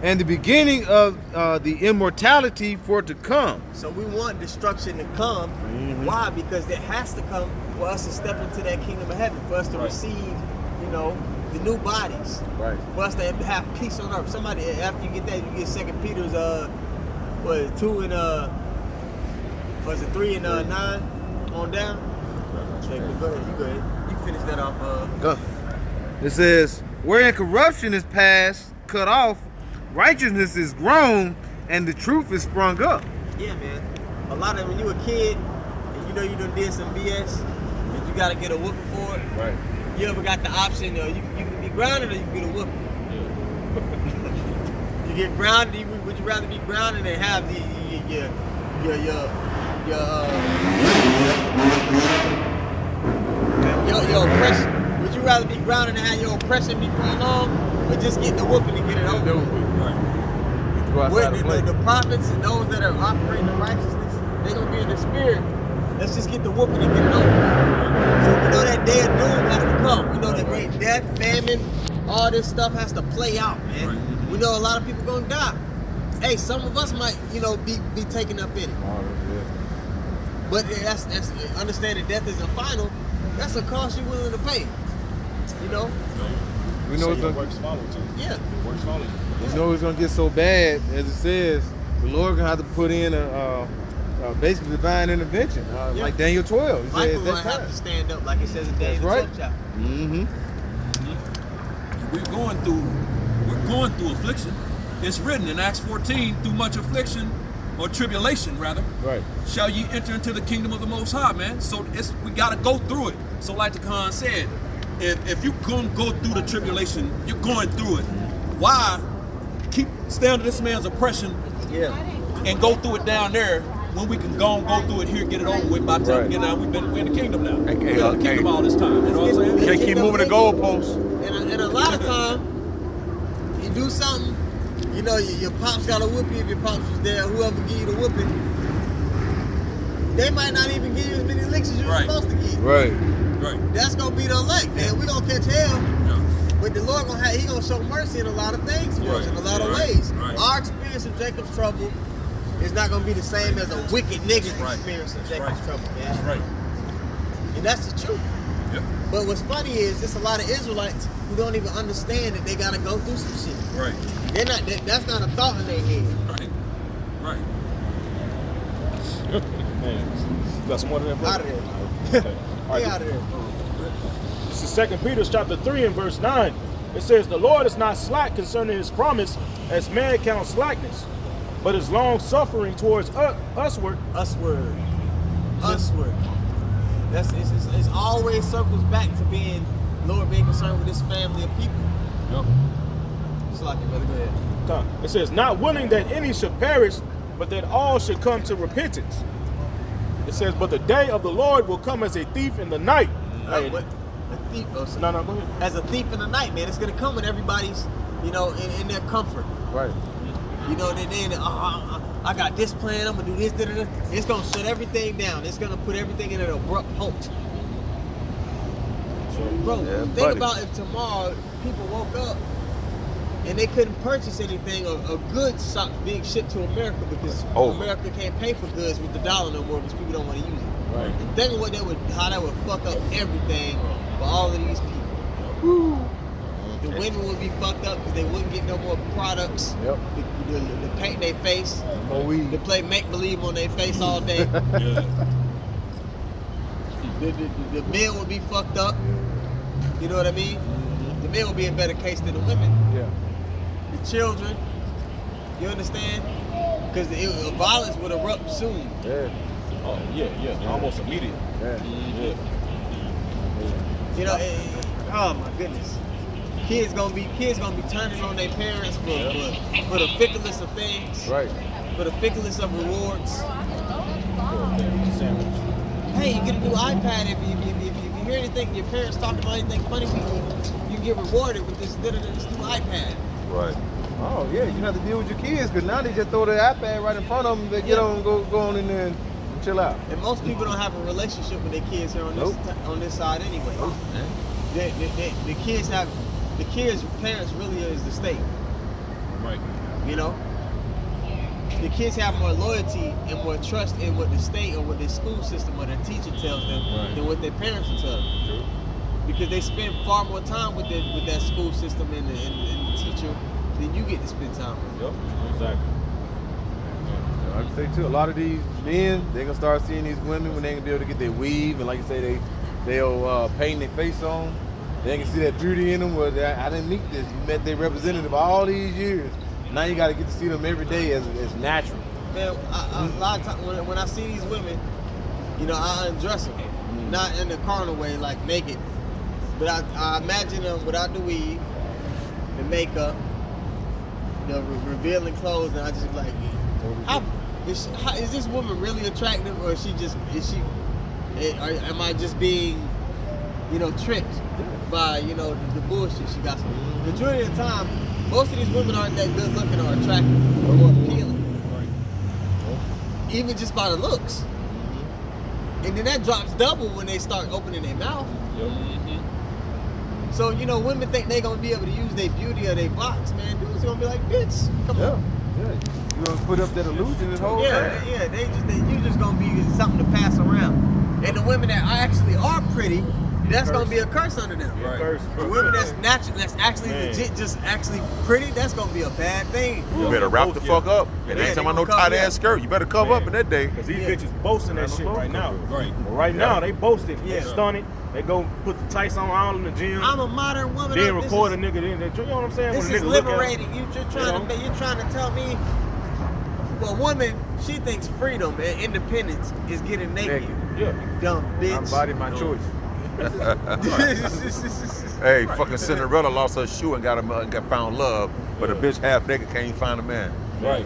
E: and the beginning of the immortality for to come.
A: So we want destruction to come. Why? Because it has to come for us to step into that kingdom of heaven, for us to receive, you know, the new bodies.
E: Right.
A: For us to have peace on earth. Somebody, after you get that, you get 2 Peter's, 2 and, was it 3 and 9 on down? Okay, go ahead, you go ahead. You can finish that off.
E: It says, wherein corruption is past, cut off, righteousness is grown, and the truth is sprung up.
A: Yeah, man. A lot of when you a kid, and you know you done did some BS, and you gotta get a whooping for it.
E: Right.
A: You ever got the option, you can be grounded or you can get a whooping? You get grounded. Would you rather be grounded and have your oppression? Would you rather be grounded and have your oppression be prolonged, or just get the whooping and get it over with? The prophets and those that are operating in righteousness, they're gonna be in the spirit. Let's just get the whooping and get it over with. So we know that day of doom has to come. We know that great death, famine, all this stuff has to play out, man. We know a lot of people gonna die. Hey, some of us might, be taken up in it. But that's understanding death isn't final. That's a cost you're willing to pay. You know?
E: We know
C: the works follow too.
A: Yeah.
C: The works follow.
E: We know it's gonna get so bad, as it says, the Lord gonna have to put in a basically divine intervention, like Daniel 12. He said,
A: Michael gonna have to stand up, like it says in Daniel 12 chapter.
E: Mm-hmm.
D: We're going through affliction. It's written in Acts 14, through much affliction, or tribulation rather,
E: Right.
D: shall ye enter into the kingdom of the Most High, man. So we gotta go through it. So like the Khan said, if you're gonna go through the tribulation, you're going through it. Why stay under this man's oppression and go through it down there when we can go through it here, get it over with by the time we get out? We're in the kingdom now. We're in the kingdom all this time. You know what I'm saying?
B: Can't keep moving the goalposts.
A: And a lot of time, you do something, your pops got a whooping. If your pops was there, whoever give you the whooping, they might not even give you as many licks as you're supposed to give.
E: Right.
D: Right.
A: That's gonna be the elect, man. We gonna catch hell. But the Lord He gonna show mercy in a lot of things for us, in a lot of ways.
D: Right.
A: Our experience of Jacob's trouble is not gonna be the same as a wicked nigga's experience of Jacob's trouble, man.
D: That's right.
A: And that's the truth.
D: Yep.
A: But what's funny is there's a lot of Israelites who don't even understand that they gotta go through some shit.
D: Right.
A: They're not. That's not a thought in their head.
D: Right. Right.
C: Man, you got some more of that, brother?
A: Out of there.
C: Okay. All right.
A: They out of there.
C: This is 2 Peter chapter 3 and verse 9. It says, the Lord is not slack concerning his promise, as man counts slackness, but is long suffering towards usward.
A: Usward. It's always circles back to Lord being concerned with this family of people.
D: Yep.
A: It's like it, brother. Go ahead.
C: It says, not willing that any should perish, but that all should come to repentance. It says, but the day of the Lord will come as a thief in the night.
A: What? A thief?
C: No, go ahead.
A: As a thief in the night, man. It's gonna come when everybody's, in their comfort.
E: Right.
A: Then I got this plan. I'm gonna do this. It's gonna shut everything down. It's gonna put everything in an abrupt halt. Bro, think about if tomorrow people woke up and they couldn't purchase anything, a goods stopped being shipped to America because America can't pay for goods with the dollar no more because people don't want to use it.
E: Right.
A: Think of how that would fuck up everything for all of these people. Woo. The women would be fucked up because they wouldn't get no more products.
E: Yep.
A: The paint their face.
E: More weed.
A: To play make believe on their face all day. The men would be fucked up. You know what I mean? The men would be in better case than the women.
E: Yeah.
A: The children, you understand? Because the violence would erupt soon.
E: Yeah.
C: Oh, yeah. Almost immediate.
E: Yeah.
A: Oh my goodness. Kids gonna be turning on their parents for the fickleness of things.
E: Right.
A: For the fickleness of rewards. Hey, you get a new iPad if you hear anything, your parents talk about anything funny, you get rewarded with this new iPad.
B: Right.
E: Oh yeah, you have to deal with your kids because now they just throw the iPad right in front of them. They get on, go on in there and chill out.
A: And most people don't have a relationship with their kids here on this side anyway. the kids parents really is the state.
C: Right.
A: You know, the kids have more loyalty and more trust in what the state or what their school system or their teacher tells them than what their parents will tell them.
C: True.
A: Because they spend far more time with that school system and the teacher than you get to spend time with.
C: Yep. Exactly.
E: I would say too, a lot of these men, they're gonna start seeing these women when they gonna be able to get their weave, and like you say, they'll paint their face on. They can see that beauty in them. Well, I didn't meet this. You met their representative all these years. Now you got to get to see them every day as natural.
A: Man, a lot of times when I see these women, you know, I undress them, not in the carnal way, like naked, but I imagine them without the weave, the makeup, the revealing clothes, and I just like, how is this woman really attractive, or am I just being, you know, tricked by, you know, the bullshit she got? The majority of the time, most of these women aren't that good looking or attractive or appealing. Even just by the looks. And then that drops double when they start opening their mouth. So, you know, women think they're going to be able to use their beauty or their box, man. Dudes going to be like, bitch, come on.
E: Yeah. You gonna put up that illusion this whole time.
A: You just going to be something to pass around. And the women that actually are pretty, that's gonna be a curse under them.
C: Right. Curse.
A: The women that's natural, that's actually legit, just actually pretty, that's gonna be a bad thing.
B: You better wrap the fuck up. And ain't talking about no tight ass skirt. You better cover up in that day.
C: Because these bitches boasting that shit right now.
D: Right.
C: Right now, they boasting. They stunning. They go put the tights on all in the gym.
A: I'm a modern woman.
C: Then record a nigga. Then you know what I'm saying?
A: This is liberating. You're trying to tell me. Well, a woman, she thinks freedom and independence is getting naked.
C: Yeah.
A: Dumb bitch.
E: My body, my choice.
B: Hey, fucking Cinderella lost her shoe and got found love, but a bitch half naked can't even find a man.
C: Right.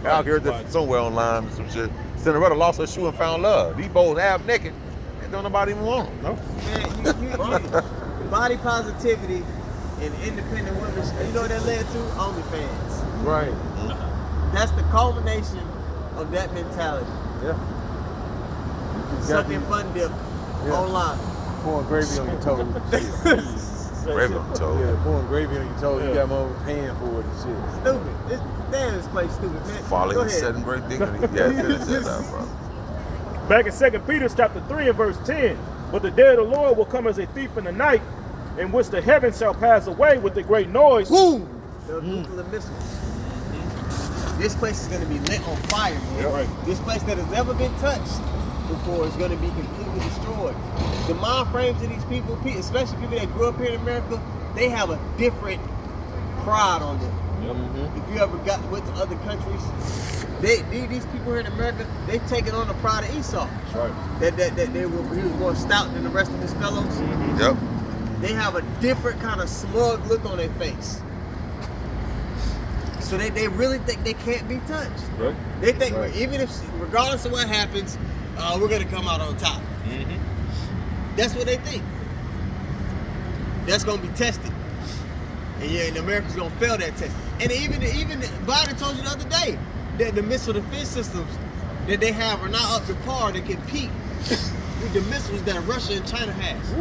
B: I heard that somewhere online or some shit. Cinderella lost her shoe and found love. These both half naked, and don't nobody even want them.
C: No.
A: Man, body positivity and independent women. You know what that led to? OnlyFans.
E: Right.
A: That's the culmination of that mentality.
E: Yeah.
A: Sucking fun dip online.
E: Pouring gravy on your toes.
B: Gravy on your toes.
E: Yeah, pouring gravy on your toes. You got more paying for it and shit.
A: Stupid. This place stupid, man.
B: Folly and setting great dignity. Yeah, finish that out, bro.
C: Back in 2 Peter chapter 3 and verse 10. But the day of the Lord will come as a thief in the night, in which the heavens shall pass away with a great noise.
A: Boom! The nuclear missiles. This place is going to be lit on fire, man.
C: Yeah, right.
A: This place that has never been touched before is going to be completely destroyed. The mind frames of these people, especially people that grew up here in America, they have a different pride on them. If you ever went to other countries, these people here in America, they've taken on the pride of Esau.
C: That's right.
A: That he was more stout than the rest of his fellows.
B: Yep.
A: They have a different kind of smug look on their face. So they really think they can't be touched.
C: Right.
A: They think even if, regardless of what happens, we're gonna come out on top. That's what they think. That's gonna be tested, and America's gonna fail that test. And even Biden told you the other day that the missile defense systems that they have are not up to par to compete with the missiles that Russia and China has.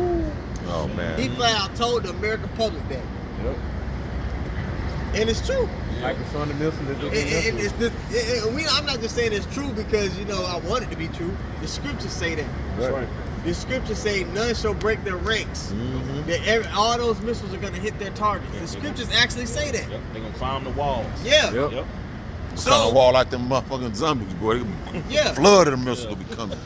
B: Oh man.
A: He flat out told the American public that.
C: Yep.
A: And it's true.
E: Hypersonic missiles.
A: I'm not just saying it's true because, you know, I want it to be true. The scriptures say that.
C: That's right.
A: The scriptures say none shall break their ranks. That all those missiles are going to hit their targets. The scriptures actually say that.
C: Yep. They're going to climb the walls.
A: Yeah.
C: Yep.
B: It's on the wall like them motherfucking zombies, boy.
A: Yeah.
B: Flood of the missiles will be coming.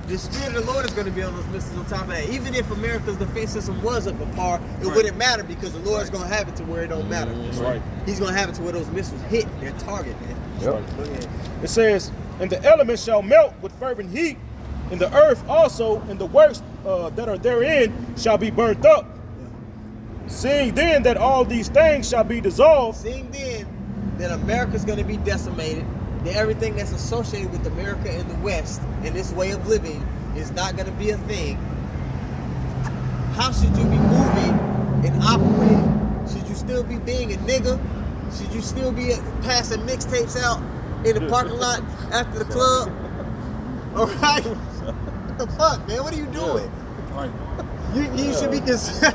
A: The Spirit of the Lord is going to be on those missiles on top of that. Even if America's defense system was up to par, it wouldn't matter because the Lord's going to have it to where it don't matter.
C: That's right.
A: He's going to have it to where those missiles hit their target, man.
C: Yep.
A: Go ahead.
C: It says, and the elements shall melt with fervent heat, and the earth also, and the works that are therein shall be burnt up. Seeing then that all these things shall be dissolved.
A: Seeing then that America's going to be decimated, that everything that's associated with America and the West and this way of living is not going to be a thing, how should you be moving and operating? Should you still be being a nigga? Should you still be passing mixtapes out in the parking lot after the club? All right? What the fuck, man? What are you doing?
C: Right.
A: You should be concerned.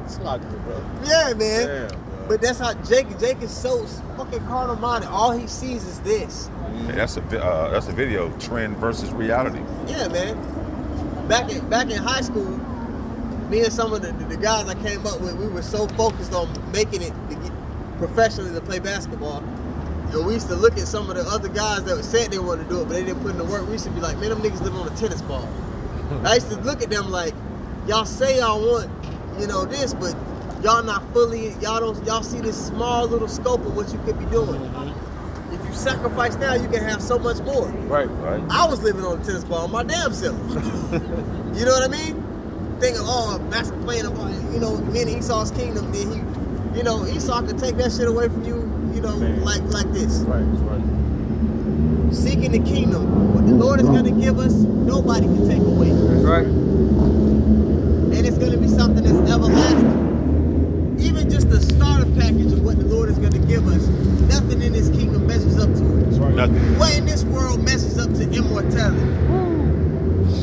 E: It's logical, bro.
A: Yeah, man.
E: Damn, bro.
A: But that's how Jake is so fucking carnal minded. All he sees is this.
B: Yeah, that's a video, trend versus reality.
A: Yeah, man. Back in high school, me and some of the guys I came up with, we were so focused on making it to get professionally to play basketball. And we used to look at some of the other guys that said they wanted to do it, but they didn't put in the work. We used to be like, man, them niggas live on a tennis ball. I used to look at them like, y'all say y'all want, this, but y'all not fully, y'all see this small little scope of what you could be doing. If you sacrifice now, you can have so much more.
C: Right.
A: I was living on a tennis ball my damn self. You know what I mean? Thinking, basketball playing, me and Esau's kingdom, then Esau could take that shit away from you, like this.
C: Right.
A: Seeking the kingdom, what the Lord is going to give us, nobody can take away.
E: That's right.
A: And it's going to be something that's everlasting. Even just the starter package of what the Lord is going to give us, nothing in this kingdom measures up to it.
C: That's right.
B: Nothing.
A: What in this world measures up to immortality?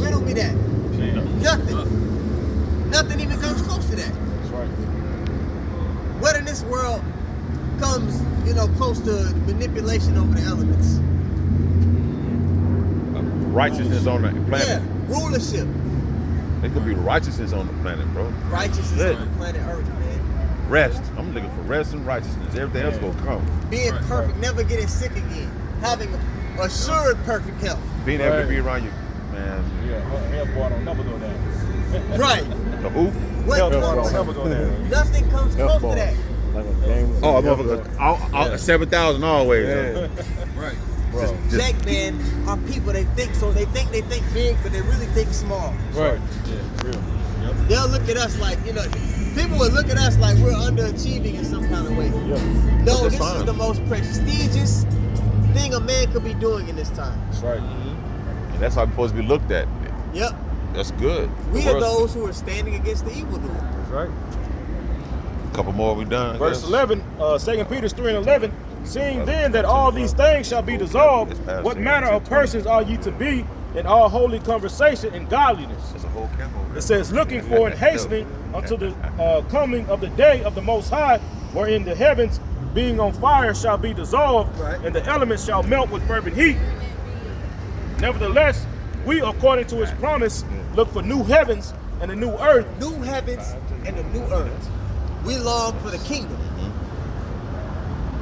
A: Riddle me that. Nothing. Nothing even comes close to that.
C: That's right.
A: What in this world comes, close to manipulation over the elements?
B: Righteousness on the planet.
A: Yeah, rulership.
B: It could be righteousness on the planet, bro.
A: Righteousness
B: Good.
A: on the planet Earth, man.
B: Rest. I'm looking for rest and righteousness. Everything else gonna come.
A: Being perfect, never getting sick again. Having assured perfect health.
B: Being able to be around you, man.
C: Yeah, health boy don't never go down.
A: Right.
B: The who?
A: What
C: Health boy
A: comes,
C: don't never go down.
A: nothing comes close to that.
E: Like a game.
B: Oh, motherfucker. 7,000 always.
E: Yeah.
D: Right.
B: Just,
A: Jack, man, are people, they think big, but they really think small.
E: Right.
C: Yeah, real.
A: They'll look at us like, people will look at us like we're underachieving in some kind of way.
C: Yeah.
A: No,
B: That's
A: this
B: fine.
A: is the most prestigious thing a man could be doing in this time.
C: That's right.
B: and that's how it's supposed to be looked at.
A: Yep.
B: That's good.
A: We
B: The
A: are
B: world's-
A: those who are standing against the evildoer.
C: That's right.
B: A couple more we done. I
C: Verse
B: guess.
C: 11, 2 Peter 3:11. Seeing then that all these things shall be dissolved, what manner of persons are ye to be in all holy conversation and godliness?
B: There's a whole camp over there.
C: It says, looking for and hastening unto the coming of the day of the Most High, wherein the heavens, being on fire, shall be dissolved,
A: Right.
C: and the elements shall melt with fervent heat. Nevertheless, we, according to his promise, look for new heavens and a new earth.
A: New heavens and a new earth. We long for the kingdom.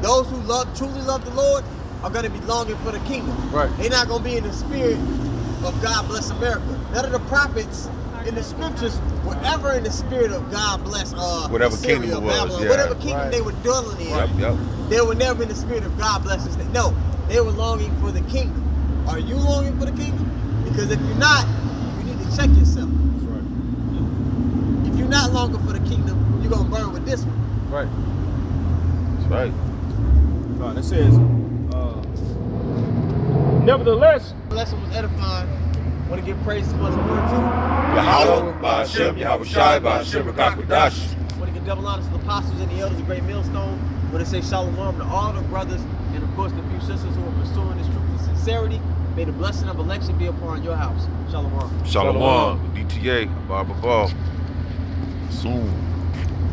A: Those who truly love the Lord are going to be longing for the kingdom.
E: Right.
A: They're not going to be in the spirit of God bless America. None of the prophets in the scriptures were ever in the spirit of God bless
B: Whatever
A: Assyria,
B: kingdom it was,
A: Babylon,
B: yeah.
A: whatever kingdom
E: Right.
A: they were dwelling in.
B: Yep.
A: They were never in the spirit of God bless us. No, they were longing for the kingdom. Are you longing for the kingdom? Because if you're not, you need to check yourself.
C: That's right.
A: If you're not longing for the kingdom, you're going to burn with this one.
E: Right.
B: That's right.
C: It says, nevertheless,
A: The lesson was edifying. Want to give praise to once more too.
B: Yahweh, Ba'Shem, Yahweh Shai, Ba'Shem, Rakakwadash.
A: Want to give double honors to the apostles and the elders of Great Millstone. Want to say shalom to all the brothers and of course the few sisters who are pursuing this truth with sincerity. May the blessing of election be upon your house. Shalom.
B: Shalom. DTA, Baba Ball. Soon.